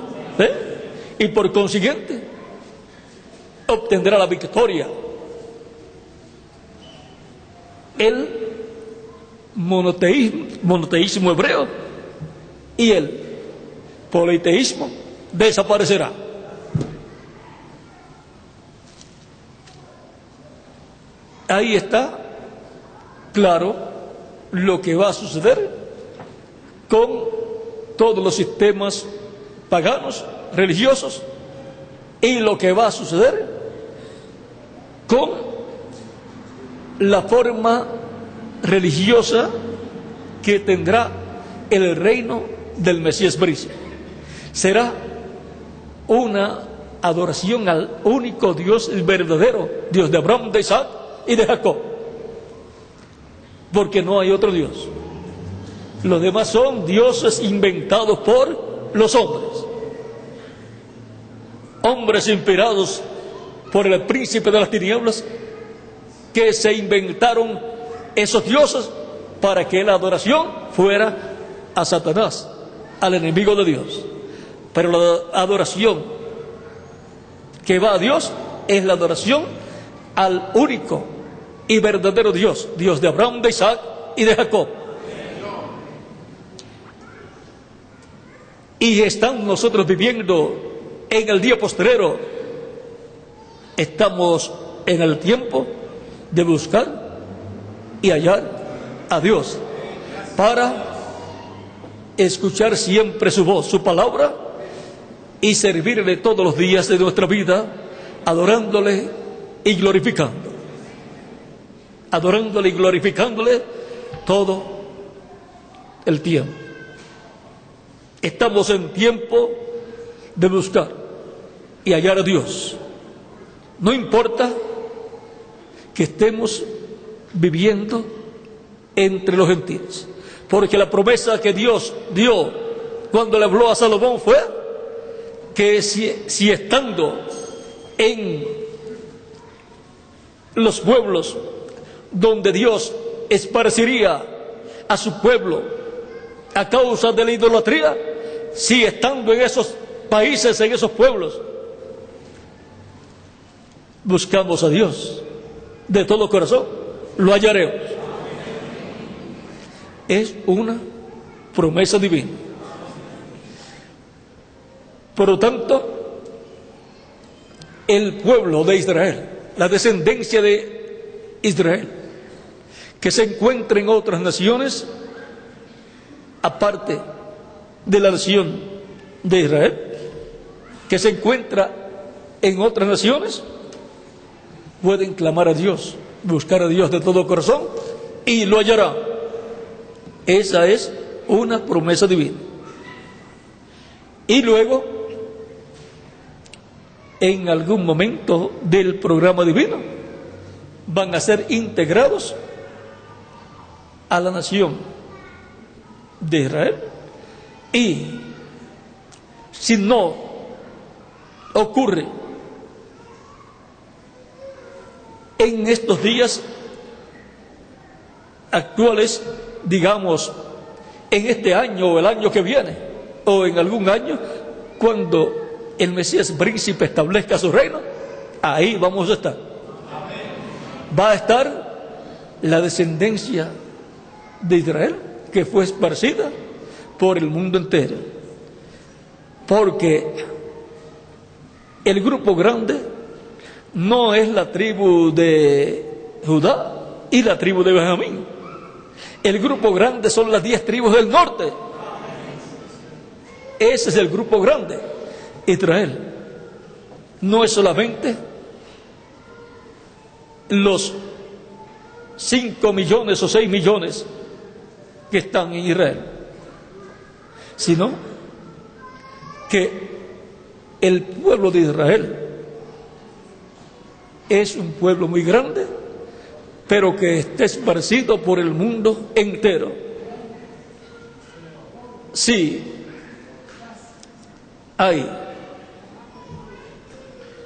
Speaker 1: Y por consiguiente obtendrá la victoria. El monoteísmo hebreo y el politeísmo desaparecerá. Ahí está claro lo que va a suceder con todos los sistemas paganos, religiosos, y lo que va a suceder con la forma religiosa que tendrá el reino del Mesías príncipe. Será una adoración al único Dios verdadero, Dios de Abraham, de Isaac y de Jacob, porque no hay otro Dios. Los demás son dioses inventados por los hombres, hombres inspirados por el príncipe de las tinieblas, que se inventaron esos dioses para que la adoración fuera a Satanás, al enemigo de Dios. Pero la adoración que va a Dios es la adoración al único y verdadero Dios, Dios de Abraham, de Isaac y de Jacob. Y estamos nosotros viviendo en el día postrero. Estamos en el tiempo de buscar y hallar a Dios para escuchar siempre su voz, su palabra, y servirle todos los días de nuestra vida, adorándole y glorificando. Adorándole y glorificándole todo el tiempo. Estamos en tiempo de buscar y hallar a Dios. No importa que estemos viviendo entre los gentiles, porque la promesa que Dios dio cuando le habló a Salomón fue que si estando en los pueblos donde Dios esparciría a su pueblo a causa de la idolatría, si estando en esos países, en esos pueblos, buscamos a Dios de todo corazón, lo hallaremos. Es una promesa divina. Por lo tanto, el pueblo de Israel, la descendencia de Israel, que se encuentra en otras naciones, aparte de la nación de Israel, que se encuentra en otras naciones, pueden clamar a Dios, buscar a Dios de todo corazón y lo hallará. Esa es una promesa divina. Y luego, en algún momento del programa divino, van a ser integrados a la nación de Israel. Y si no ocurre en estos días actuales, digamos, en este año o el año que viene, o en algún año, cuando el Mesías príncipe establezca su reino, ahí vamos a estar. Va a estar la descendencia de Israel, que fue esparcida por el mundo entero, porque el grupo grande no es la tribu de Judá y la tribu de Benjamín. El grupo grande son las 10 tribus del norte. Ese es el grupo grande, Israel. No es solamente los 5 millones o 6 millones que están en Israel, sino que el pueblo de Israel es un pueblo muy grande, pero que está esparcido por el mundo entero. Sí, hay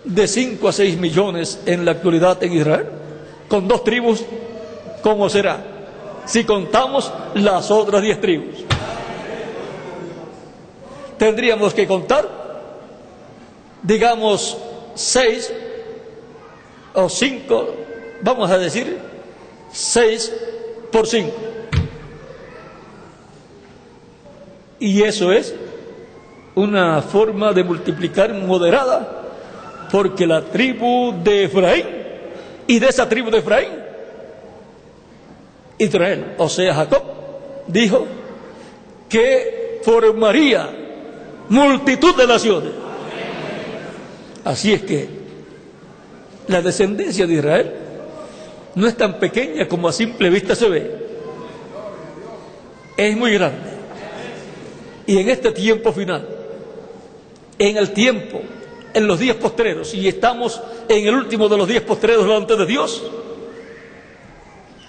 Speaker 1: de 5 a 6 millones en la actualidad en Israel, con 2 tribus, ¿cómo será? Si contamos las otras 10 tribus, tendríamos que contar, digamos, 6 o 5, vamos a decir 6 por 5. Y eso es una forma de multiplicar moderada, porque la tribu de Efraín, y de esa tribu de Efraín, Israel, o sea Jacob, dijo que formaría multitud de naciones. Así es que la descendencia de Israel no es tan pequeña como a simple vista se ve, es muy grande. Y en este tiempo final, en los días postreros, y estamos en el último de los días postreros delante de Dios,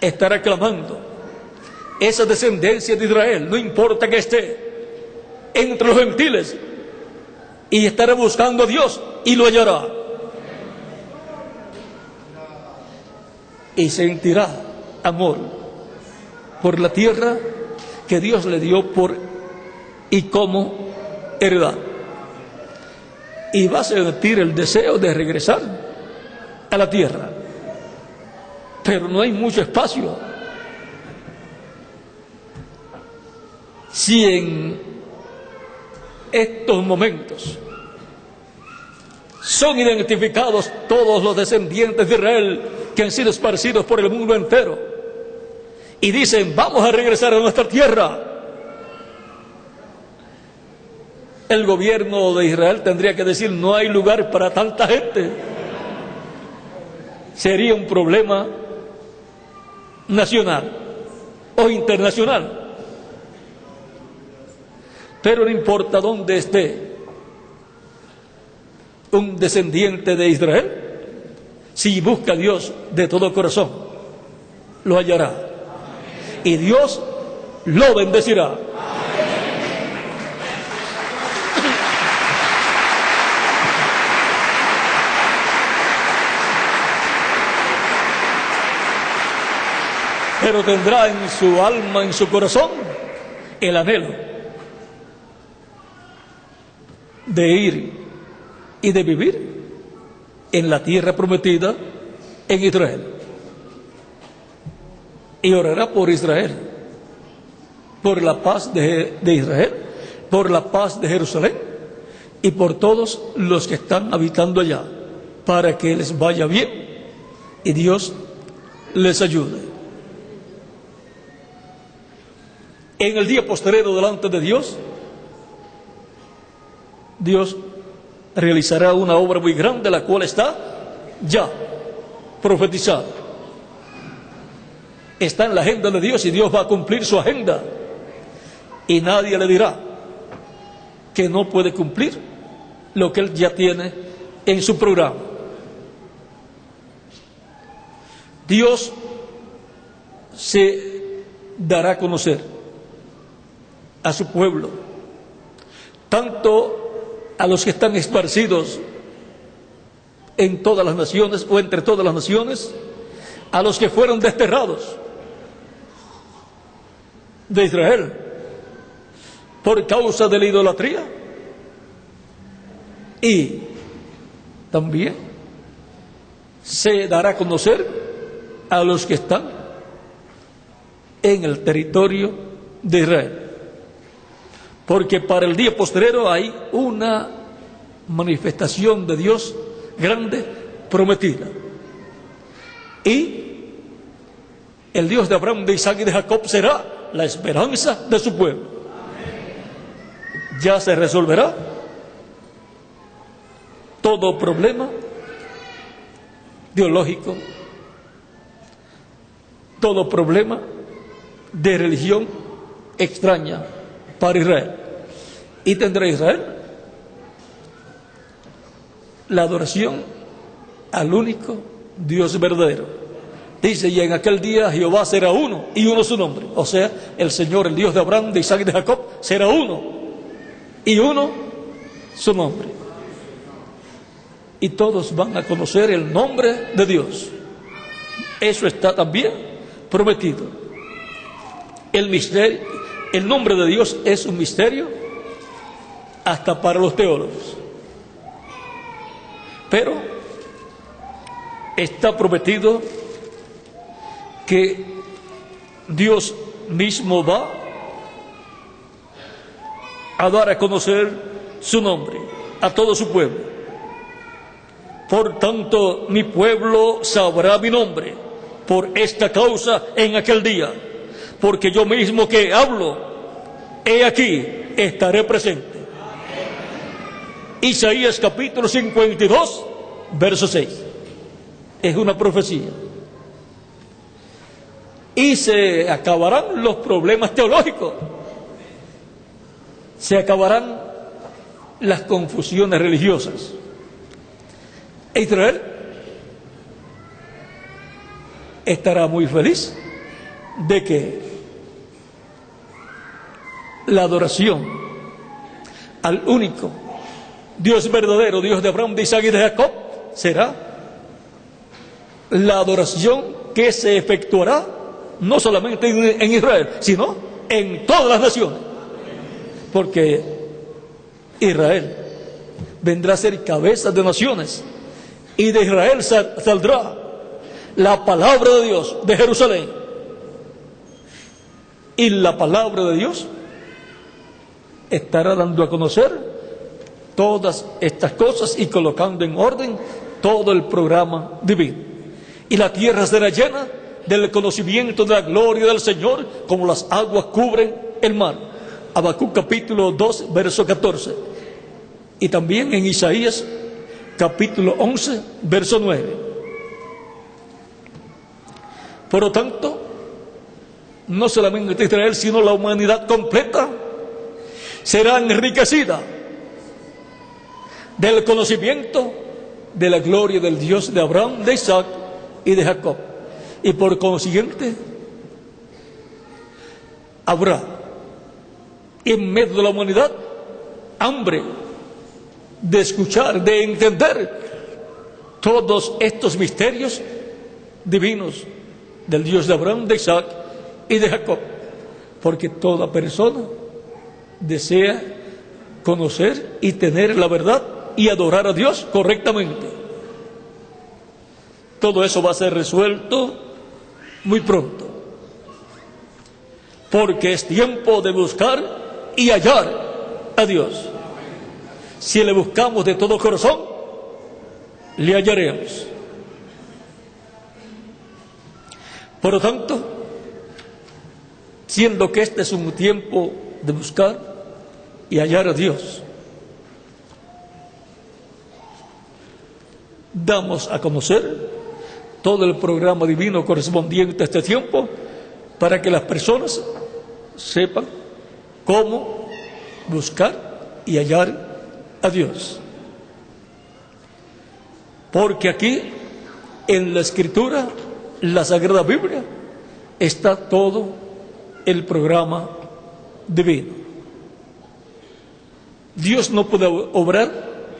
Speaker 1: estará clamando esa descendencia de Israel, no importa que esté entre los gentiles, y estará buscando a Dios y lo hallará, y sentirá amor por la tierra que Dios le dio por y como heredad, y va a sentir el deseo de regresar a la tierra, pero no hay mucho espacio. Si en estos momentos son identificados todos los descendientes de Israel que han sido esparcidos por el mundo entero y dicen vamos a regresar a nuestra tierra, el gobierno de Israel tendría que decir no hay lugar para tanta gente. Sería un problema nacional o internacional. Pero no importa dónde esté un descendiente de Israel, si busca a Dios de todo corazón, lo hallará. Y Dios lo bendecirá. Pero tendrá en su alma, en su corazón, el anhelo de ir y de vivir en la tierra prometida en Israel. Y orará por Israel, por la paz de Israel, por la paz de Jerusalén y por todos los que están habitando allá, para que les vaya bien y Dios les ayude. En el día postrero delante de Dios, Dios realizará una obra muy grande, la cual está ya profetizada. Está en la agenda de Dios y Dios va a cumplir su agenda. Y nadie le dirá que no puede cumplir lo que Él ya tiene en su programa. Dios se dará a conocer a su pueblo, tanto a los que están esparcidos en todas las naciones o entre todas las naciones, a los que fueron desterrados de Israel por causa de la idolatría, y también se dará a conocer a los que están en el territorio de Israel. Porque para el día postrero hay una manifestación de Dios grande prometida. Y el Dios de Abraham, de Isaac y de Jacob será la esperanza de su pueblo. ya se resolverá todo problema teológico, todo problema de religión extraña para Israel. Y tendrá Israel la adoración al único Dios verdadero. Dice, y en aquel día Jehová será uno, y uno su nombre. O sea, el Señor, el Dios de Abraham, de Isaac y de Jacob, será uno, y uno su nombre. Y todos van a conocer el nombre de Dios. Eso está también prometido. El misterio, el nombre de Dios es un misterio hasta para los teólogos. Pero está prometido que Dios mismo va a dar a conocer su nombre a todo su pueblo. Por tanto, mi pueblo sabrá mi nombre por esta causa en aquel día, porque yo mismo que hablo, he aquí, estaré presente. Isaías capítulo 52, verso 6. Es una profecía. Y se acabarán los problemas teológicos. Se acabarán las confusiones religiosas. Israel estará muy feliz de que la adoración al único Dios verdadero, Dios de Abraham, de Isaac y de Jacob, será la adoración que se efectuará no solamente en Israel, sino en todas las naciones. Porque Israel vendrá a ser cabeza de naciones, y de Israel saldrá la palabra de Dios de Jerusalén. Y la palabra de Dios estará dando a conocer todas estas cosas y colocando en orden todo el programa divino. Y la tierra será llena del conocimiento de la gloria del Señor, como las aguas cubren el mar. Habacuc capítulo 2, verso 14. Y también en Isaías capítulo 11, verso 9. Por lo tanto, no solamente Israel, sino la humanidad completa será enriquecida del conocimiento de la gloria del Dios de Abraham, de Isaac y de Jacob. Y por consiguiente, habrá en medio de la humanidad hambre de escuchar, de entender todos estos misterios divinos del Dios de Abraham, de Isaac y de Jacob, porque toda persona desea conocer y tener la verdad y adorar a Dios correctamente. Todo eso va a ser resuelto muy pronto, porque es tiempo de buscar y hallar a Dios. Si le buscamos de todo corazón, le hallaremos. Por lo tanto, siendo que este es un tiempo de buscar y hallar a Dios, damos a conocer todo el programa divino correspondiente a este tiempo, para que las personas sepan cómo buscar y hallar a Dios. Porque aquí en la Escritura, la Sagrada Biblia, está todo el programa divino. Dios no puede obrar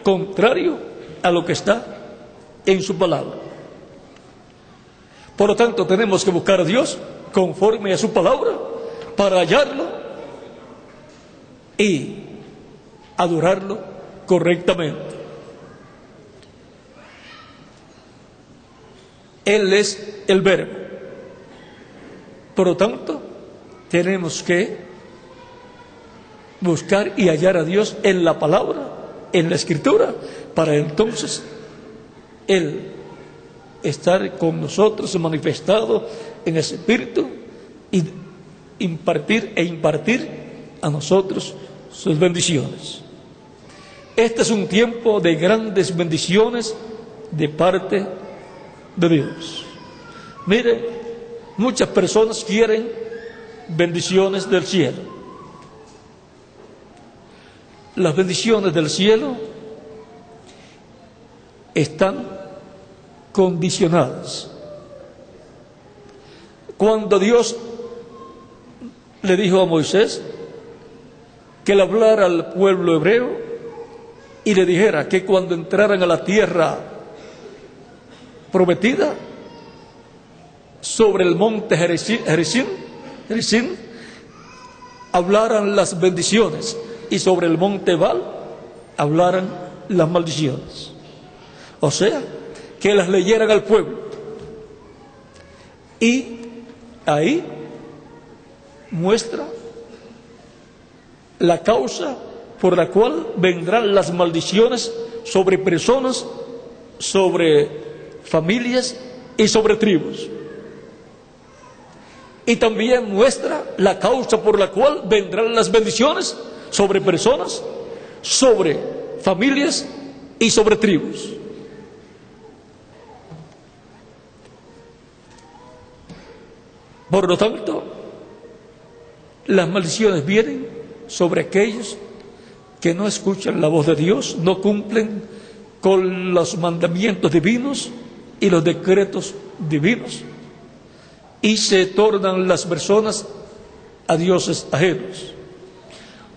Speaker 1: contrario a lo que está en su palabra. Por lo tanto, tenemos que buscar a Dios conforme a su palabra para hallarlo y adorarlo correctamente. Él es el Verbo. Por lo tanto, tenemos que buscar y hallar a Dios en la palabra, en la Escritura, para entonces Él estar con nosotros manifestado en Espíritu y impartir a nosotros sus bendiciones. Este es un tiempo de grandes bendiciones de parte de Dios. Mire, muchas personas quieren bendiciones del cielo. Las bendiciones del cielo están condicionadas. Cuando Dios le dijo a Moisés que le hablara al pueblo hebreo y le dijera que cuando entraran a la tierra prometida, sobre el monte Gerizim, hablaran las bendiciones, y sobre el monte Ebal hablaran las maldiciones. O sea, que las leyeran al pueblo. Y ahí muestra la causa por la cual vendrán las maldiciones sobre personas, sobre familias y sobre tribus. Y también muestra la causa por la cual vendrán las bendiciones sobre personas, sobre familias y sobre tribus. Por lo tanto, las maldiciones vienen sobre aquellos que no escuchan la voz de Dios, no cumplen con los mandamientos divinos y los decretos divinos, y se tornan las personas a dioses ajenos.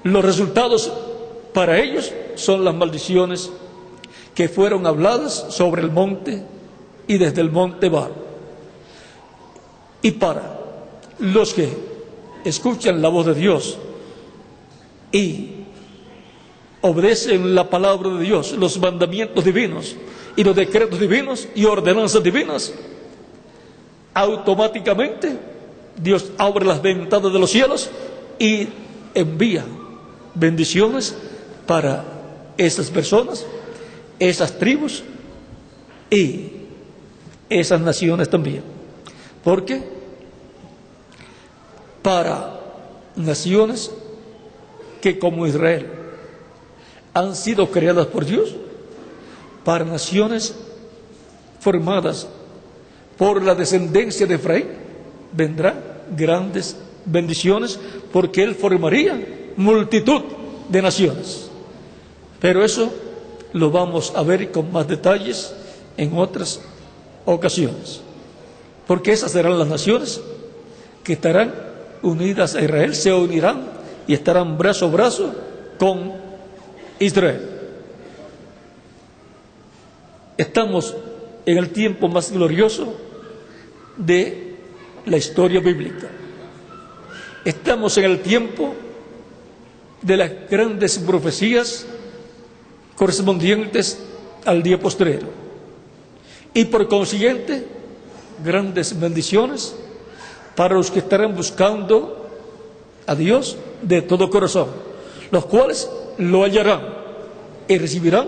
Speaker 1: Los resultados para ellos son las maldiciones que fueron habladas sobre el monte y desde el monte Ebal. Y para los que escuchan la voz de Dios y obedecen la palabra de Dios, los mandamientos divinos y los decretos divinos y ordenanzas divinas, automáticamente Dios abre las ventanas de los cielos y envía bendiciones para esas personas, esas tribus y esas naciones también. Porque para naciones que como Israel han sido creadas por Dios, para naciones formadas por la descendencia de Efraín, vendrán grandes bendiciones, porque Él formaría multitud de naciones. Pero eso lo vamos a ver con más detalles en otras ocasiones, porque esas serán las naciones que estarán unidas a Israel, se unirán y estarán brazo a brazo con Israel. Estamos en el tiempo más glorioso de la historia bíblica. Estamos en el tiempo de las grandes profecías correspondientes al día postrero, y por consiguiente grandes bendiciones para los que estarán buscando a Dios de todo corazón, los cuales lo hallarán y recibirán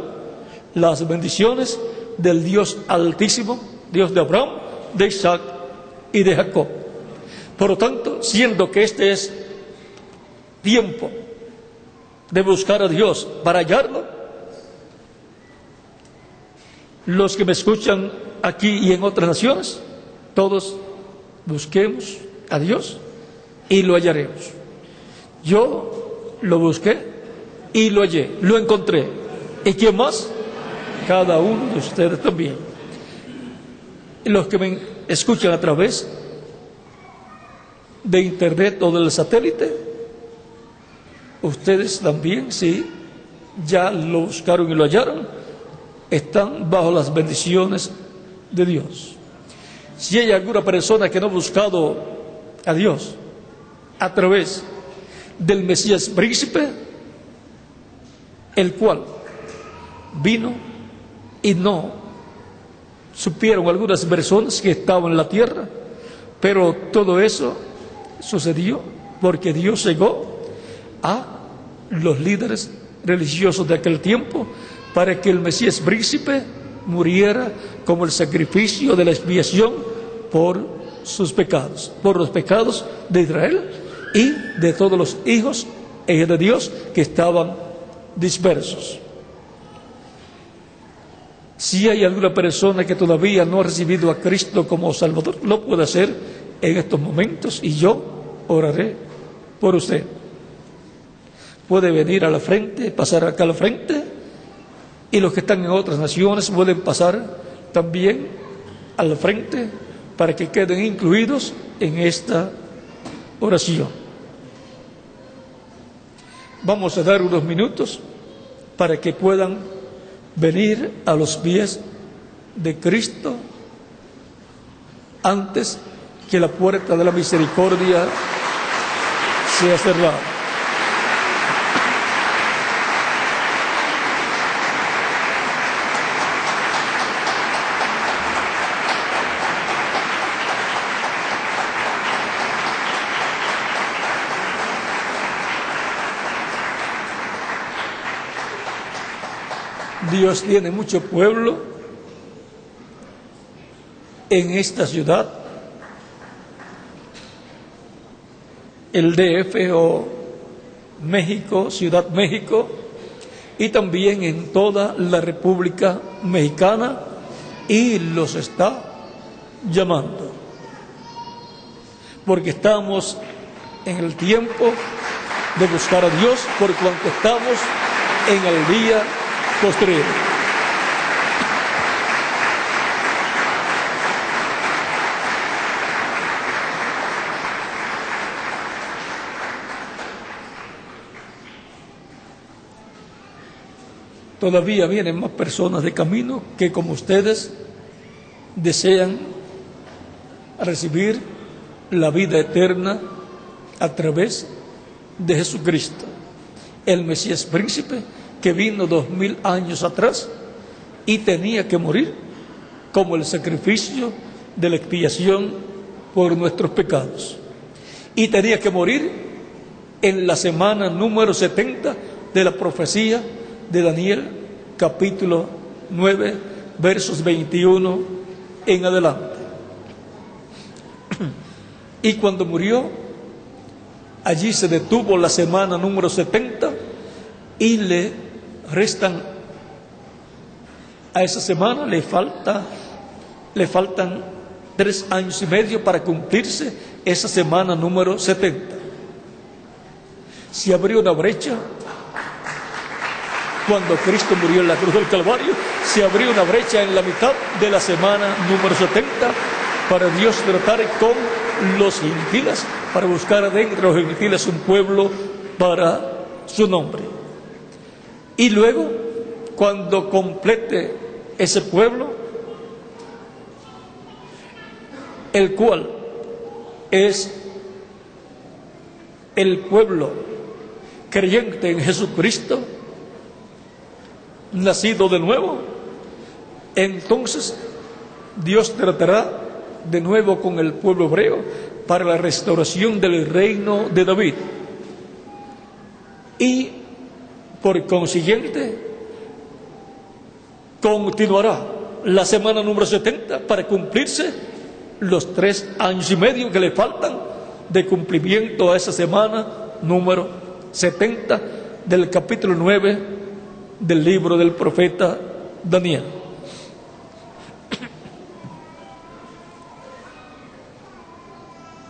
Speaker 1: las bendiciones del Dios Altísimo, Dios de Abraham, de Isaac y de Jacob. Por lo tanto, siendo que este es tiempo de buscar a Dios para hallarlo, los que me escuchan aquí y en otras naciones, todos busquemos a Dios y lo hallaremos. Yo lo busqué y lo hallé, lo encontré. ¿Y quién más? Cada uno de ustedes también. Los que me escuchan a través de internet o del satélite, ustedes también, si ya lo buscaron y lo hallaron, están bajo las bendiciones de Dios. Si hay alguna persona que no ha buscado a Dios a través del Mesías príncipe, el cual vino y no supieron algunas personas que estaban en la tierra, pero todo eso sucedió porque Dios cegó a los líderes religiosos de aquel tiempo para que el Mesías príncipe muriera como el sacrificio de la expiación por sus pecados, por los pecados de Israel y de todos los hijos hijas de Dios que estaban dispersos. Si hay alguna persona que todavía no ha recibido a Cristo como Salvador, lo puede hacer en estos momentos y yo oraré por usted. Puede venir a la frente, pasar acá a la frente, y los que están en otras naciones pueden pasar también a la frente para que queden incluidos en esta oración. Vamos a dar unos minutos para que puedan venir a los pies de Cristo antes que la puerta de la misericordia sea cerrada. Dios tiene mucho pueblo en esta ciudad, el DF o México, Ciudad México, y también en toda la República Mexicana, y los está llamando, porque estamos en el tiempo de buscar a Dios, por cuanto estamos en el día postrero. Todavía vienen más personas de camino que, como ustedes, desean recibir la vida eterna a través de Jesucristo, el Mesías Príncipe, que vino 2000 años atrás y tenía que morir como el sacrificio de la expiación por nuestros pecados. Y tenía que morir en la semana número 70 de la profecía de Daniel, capítulo 9, versos 21 en adelante. Y cuando murió, allí se detuvo la semana número 70 y le restan a esa semana, le faltan 3 años y medio para cumplirse esa semana número 70. Se abrió una brecha cuando Cristo murió en la cruz del Calvario, se abrió una brecha en la mitad de la semana número 70 para Dios tratar con los gentiles, para buscar adentro de los gentiles un pueblo para su nombre. Y luego, cuando complete ese pueblo, el cual es el pueblo creyente en Jesucristo, nacido de nuevo, entonces Dios tratará de nuevo con el pueblo hebreo para la restauración del reino de David. Y por consiguiente continuará la semana número 70 para cumplirse los 3 años y medio que le faltan de cumplimiento a esa semana número 70 del capítulo 9 del libro del profeta Daniel.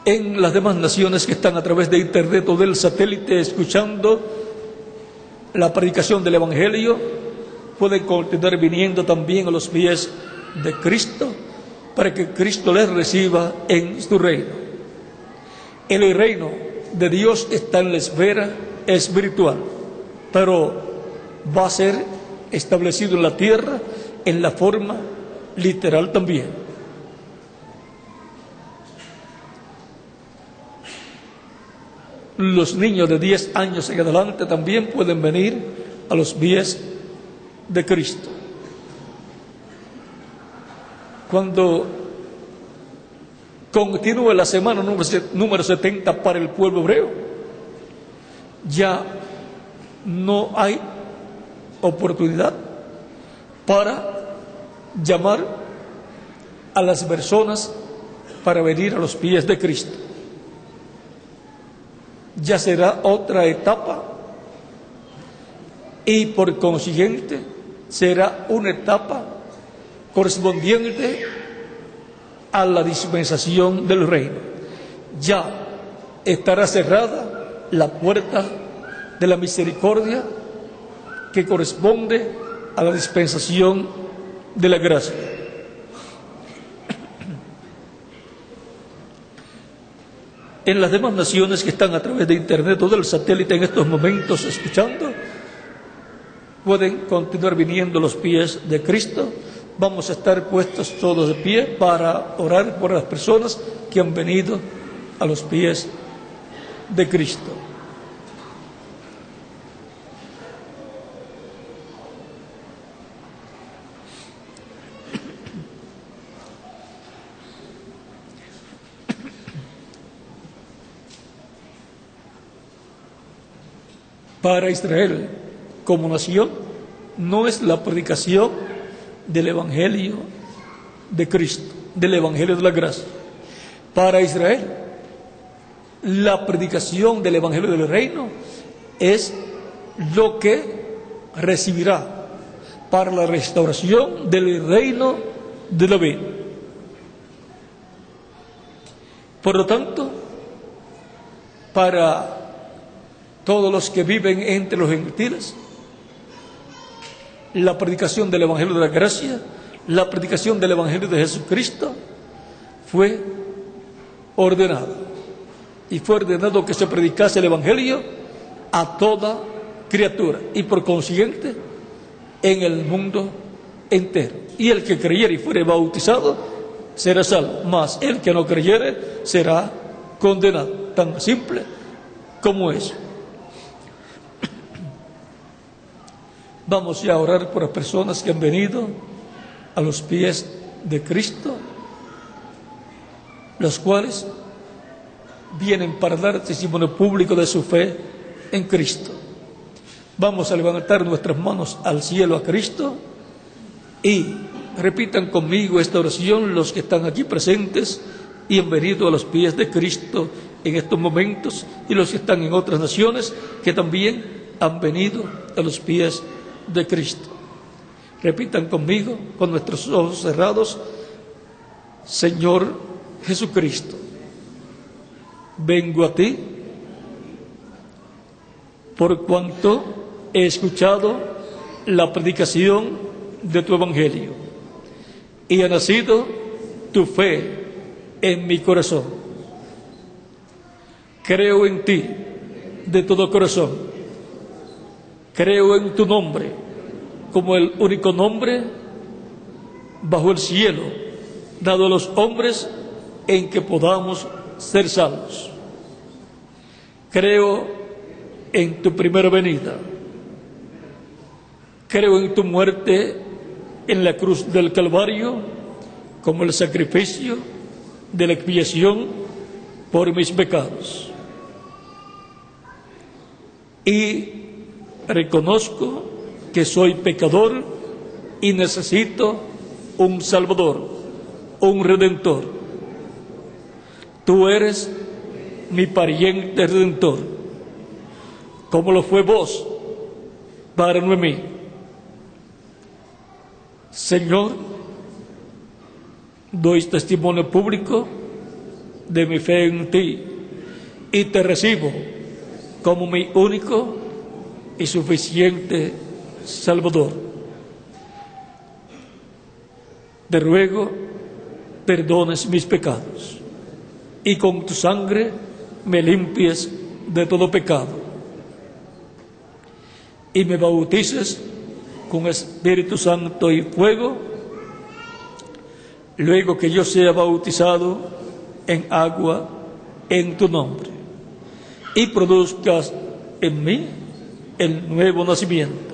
Speaker 1: En las demás naciones que están a través de internet o del satélite escuchando la predicación del Evangelio, pueden continuar viniendo también a los pies de Cristo para que Cristo les reciba en su reino. El reino de Dios está en la esfera espiritual, pero va a ser establecido en la tierra en la forma literal también. Los niños de 10 años en adelante también pueden venir a los pies de Cristo. Cuando continúe la semana número 70 para el pueblo hebreo, ya no hay oportunidad para llamar a las personas para venir a los pies de Cristo. ya será otra etapa y por consiguiente será una etapa correspondiente a la dispensación del reino. Ya estará cerrada la puerta de la misericordia que corresponde a la dispensación de la gracia. En las demás naciones que están a través de internet o del satélite en estos momentos escuchando, pueden continuar viniendo los pies de Cristo. Vamos a estar puestos todos de pie para orar por las personas que han venido a los pies de Cristo. Para Israel como nación no es la predicación del Evangelio de Cristo, del Evangelio de la gracia. Para Israel, la predicación del Evangelio del reino es lo que recibirá para la restauración del reino de David. Por lo tanto, para todos los que viven entre los gentiles, la predicación del Evangelio de la gracia, la predicación del Evangelio de Jesucristo fue ordenada. Y fue ordenado que se predicase el Evangelio a toda criatura y por consiguiente en el mundo entero. Y el que creyere y fuere bautizado será salvo, mas el que no creyere será condenado. Tan simple como eso. Vamos ya a orar por las personas que han venido a los pies de Cristo, los cuales vienen para dar testimonio público de su fe en Cristo. Vamos a levantar nuestras manos al cielo a Cristo y repitan conmigo esta oración los que están aquí presentes y han venido a los pies de Cristo en estos momentos, y los que están en otras naciones que también han venido a los pies de Cristo. Repitan conmigo con nuestros ojos cerrados: Señor Jesucristo, vengo a ti por cuanto he escuchado la predicación de tu Evangelio y ha nacido tu fe en mi corazón. Creo en ti de todo corazón. Creo en tu nombre como el único nombre bajo el cielo dado a los hombres en que podamos ser salvos. Creo en tu primera venida. Creo en tu muerte en la cruz del Calvario como el sacrificio de la expiación por mis pecados. Y reconozco que soy pecador y necesito un Salvador, un Redentor. Tú eres mi pariente Redentor, como lo fue vos para Noemí. Señor, doy testimonio público de mi fe en ti y te recibo como mi único y suficiente Salvador. Te ruego perdones mis pecados y con tu sangre me limpies de todo pecado y me bautices con Espíritu Santo y fuego, luego que yo sea bautizado en agua en tu nombre, y produzcas en mí el nuevo nacimiento.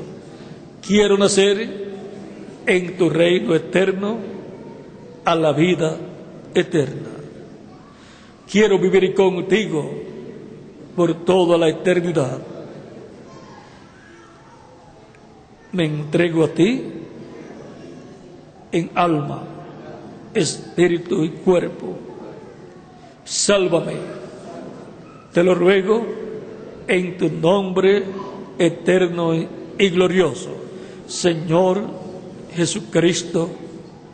Speaker 1: Quiero nacer en tu reino eterno a la vida eterna. Quiero vivir contigo por toda la eternidad. Me entrego a ti en alma, espíritu y cuerpo. Sálvame, te lo ruego en tu nombre eterno y glorioso, Señor Jesucristo.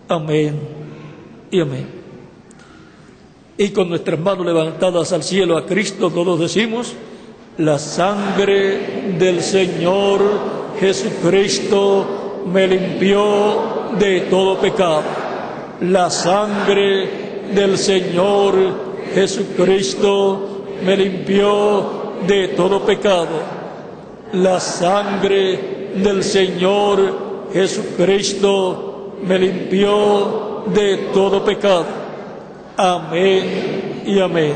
Speaker 1: Amén y amén. Y con nuestras manos levantadas al cielo a Cristo todos decimos: la sangre del Señor Jesucristo me limpió de todo pecado. La sangre del Señor Jesucristo me limpió de todo pecado. La sangre del Señor Jesucristo me limpió de todo pecado. Amén y amén.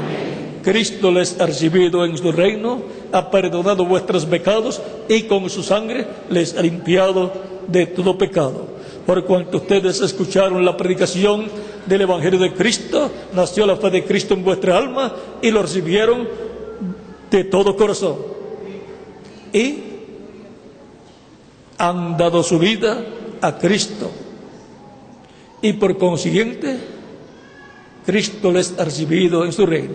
Speaker 1: Cristo les ha recibido en su reino, ha perdonado vuestros pecados y con su sangre les ha limpiado de todo pecado. Por cuanto ustedes escucharon la predicación del Evangelio de Cristo, nació la fe de Cristo en vuestra alma y lo recibieron de todo corazón. Y han dado su vida a Cristo. Y por consiguiente, Cristo les ha recibido en su reino.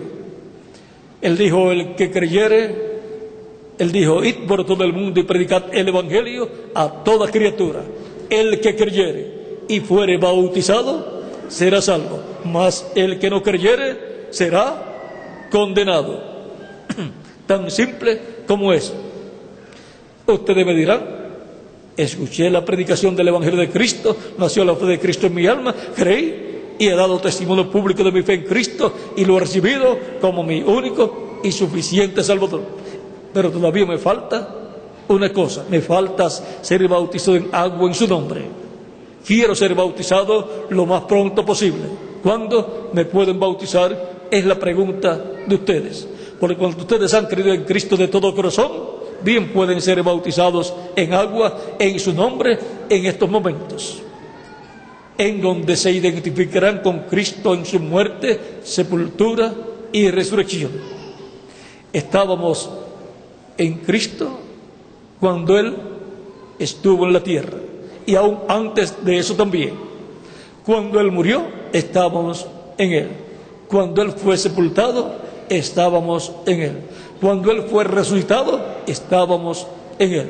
Speaker 1: Él dijo: el que creyere, Él dijo: id por todo el mundo y predicad el Evangelio a toda criatura. El que creyere y fuere bautizado será salvo, mas el que no creyere será condenado. Tan simple como eso. Ustedes me dirán: escuché la predicación del Evangelio de Cristo, nació la fe de Cristo en mi alma, creí y he dado testimonio público de mi fe en Cristo y lo he recibido como mi único y suficiente Salvador. Pero todavía me falta una cosa: me falta ser bautizado en agua en su nombre. Quiero ser bautizado lo más pronto posible. ¿Cuándo me pueden bautizar? Es la pregunta de ustedes. Porque cuando ustedes han creído en Cristo de todo corazón, bien pueden ser bautizados en agua en su nombre en estos momentos, en donde se identificarán con Cristo en su muerte, sepultura y resurrección. Estábamos en Cristo cuando Él estuvo en la tierra, y aún antes de eso también. Cuando Él murió, estábamos en Él. Cuando Él fue sepultado, estábamos en Él. Cuando Él fue resucitado, estábamos en Él.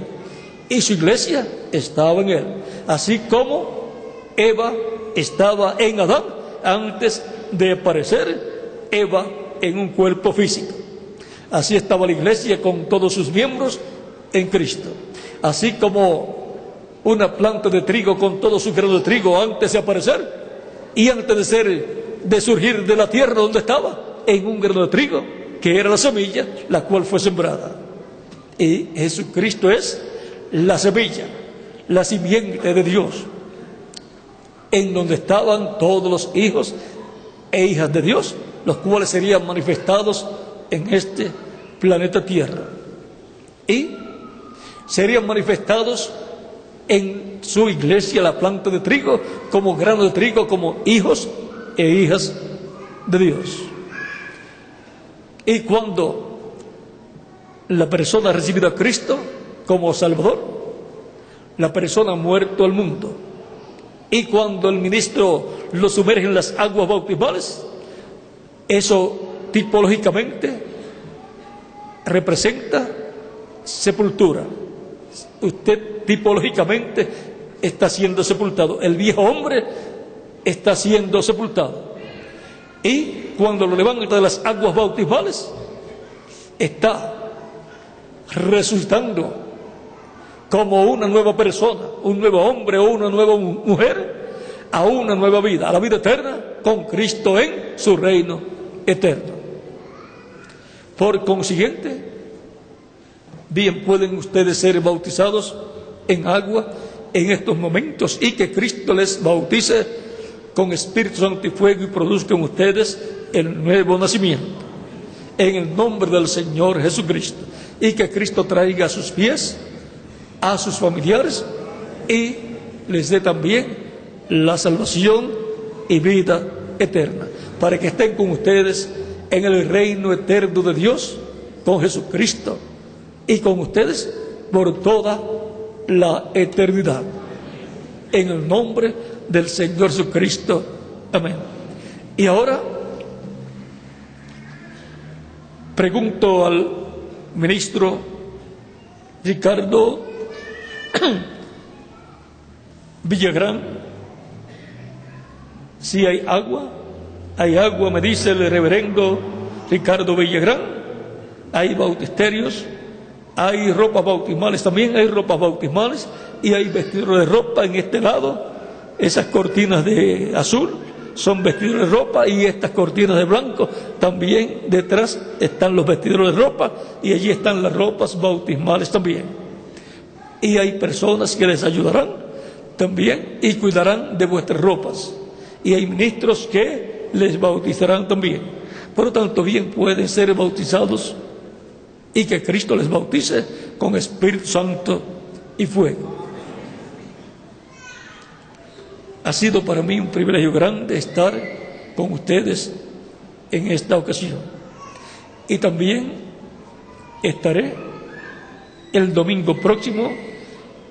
Speaker 1: Y su iglesia estaba en Él. Así como Eva estaba en Adán antes de aparecer Eva en un cuerpo físico. Así estaba la iglesia con todos sus miembros en Cristo. Así como una planta de trigo con todo su grano de trigo antes de aparecer y antes de surgir de la tierra donde estaba, en un grano de trigo que era la semilla, la cual fue sembrada. Y Jesucristo es la semilla, la simiente de Dios, en donde estaban todos los hijos e hijas de Dios, los cuales serían manifestados en este planeta Tierra. Y serían manifestados en su iglesia, la planta de trigo, como grano de trigo, como hijos e hijas de Dios. Y cuando la persona ha recibido a Cristo como Salvador, la persona ha muerto al mundo. Y cuando el ministro lo sumerge en las aguas bautismales, eso tipológicamente representa sepultura. Usted tipológicamente está siendo sepultado. El viejo hombre está siendo sepultado. Y cuando lo levanta de las aguas bautismales, está resucitando como una nueva persona, un nuevo hombre o una nueva mujer, a una nueva vida, a la vida eterna con Cristo en su reino eterno. Por consiguiente, bien pueden ustedes ser bautizados en agua en estos momentos y que Cristo les bautice con Espíritu Santo y fuego y produzca en ustedes el nuevo nacimiento en el nombre del Señor Jesucristo, y que Cristo traiga a sus pies a sus familiares y les dé también la salvación y vida eterna, para que estén con ustedes en el reino eterno de Dios con Jesucristo y con ustedes por toda la eternidad, en el nombre del Señor Jesucristo. Amén. Y ahora pregunto al ministro Ricardo Villagrán. Si hay agua, me dice el reverendo Ricardo Villagrán, hay bautisterios, hay ropas bautismales, también hay ropas bautismales y hay vestidos de ropa en este lado. Esas cortinas de azul son vestidos de ropa y estas cortinas de blanco también detrás están los vestidos de ropa y allí están las ropas bautismales también. Y hay personas que les ayudarán también y cuidarán de vuestras ropas. Y hay ministros que les bautizarán también. Por lo tanto, bien pueden ser bautizados y que Cristo les bautice con Espíritu Santo y fuego. Ha sido para mí un privilegio grande estar con ustedes en esta ocasión. Y también estaré el domingo próximo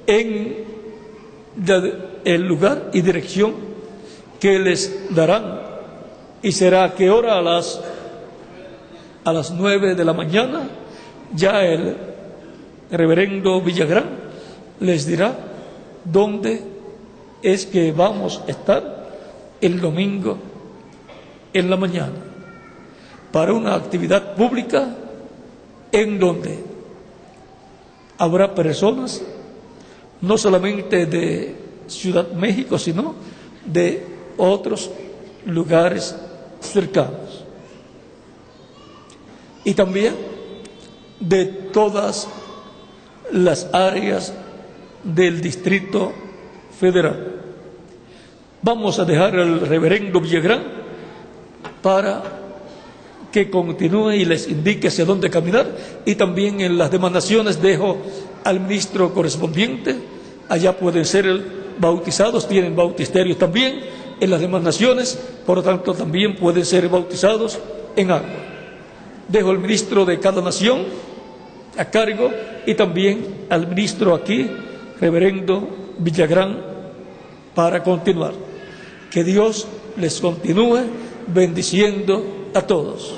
Speaker 1: en el lugar y dirección que les darán. ¿Y será a qué hora? A las 9 de la mañana. Ya el reverendo Villagrán les dirá dónde es que vamos a estar el domingo en la mañana para una actividad pública en donde habrá personas no solamente de Ciudad México, sino de otros lugares cercanos y también de todas las áreas del Distrito Federal. Vamos a dejar al reverendo Villagrán para que continúe y les indique hacia dónde caminar, y también en las demandaciones dejo al ministro correspondiente. Allá pueden ser bautizados, tienen bautisterios también en las demandaciones, por lo tanto también pueden ser bautizados en agua. Dejo al ministro de cada nación a cargo y también al ministro aquí, reverendo Villagrán, para continuar. Que Dios les continúe bendiciendo a todos.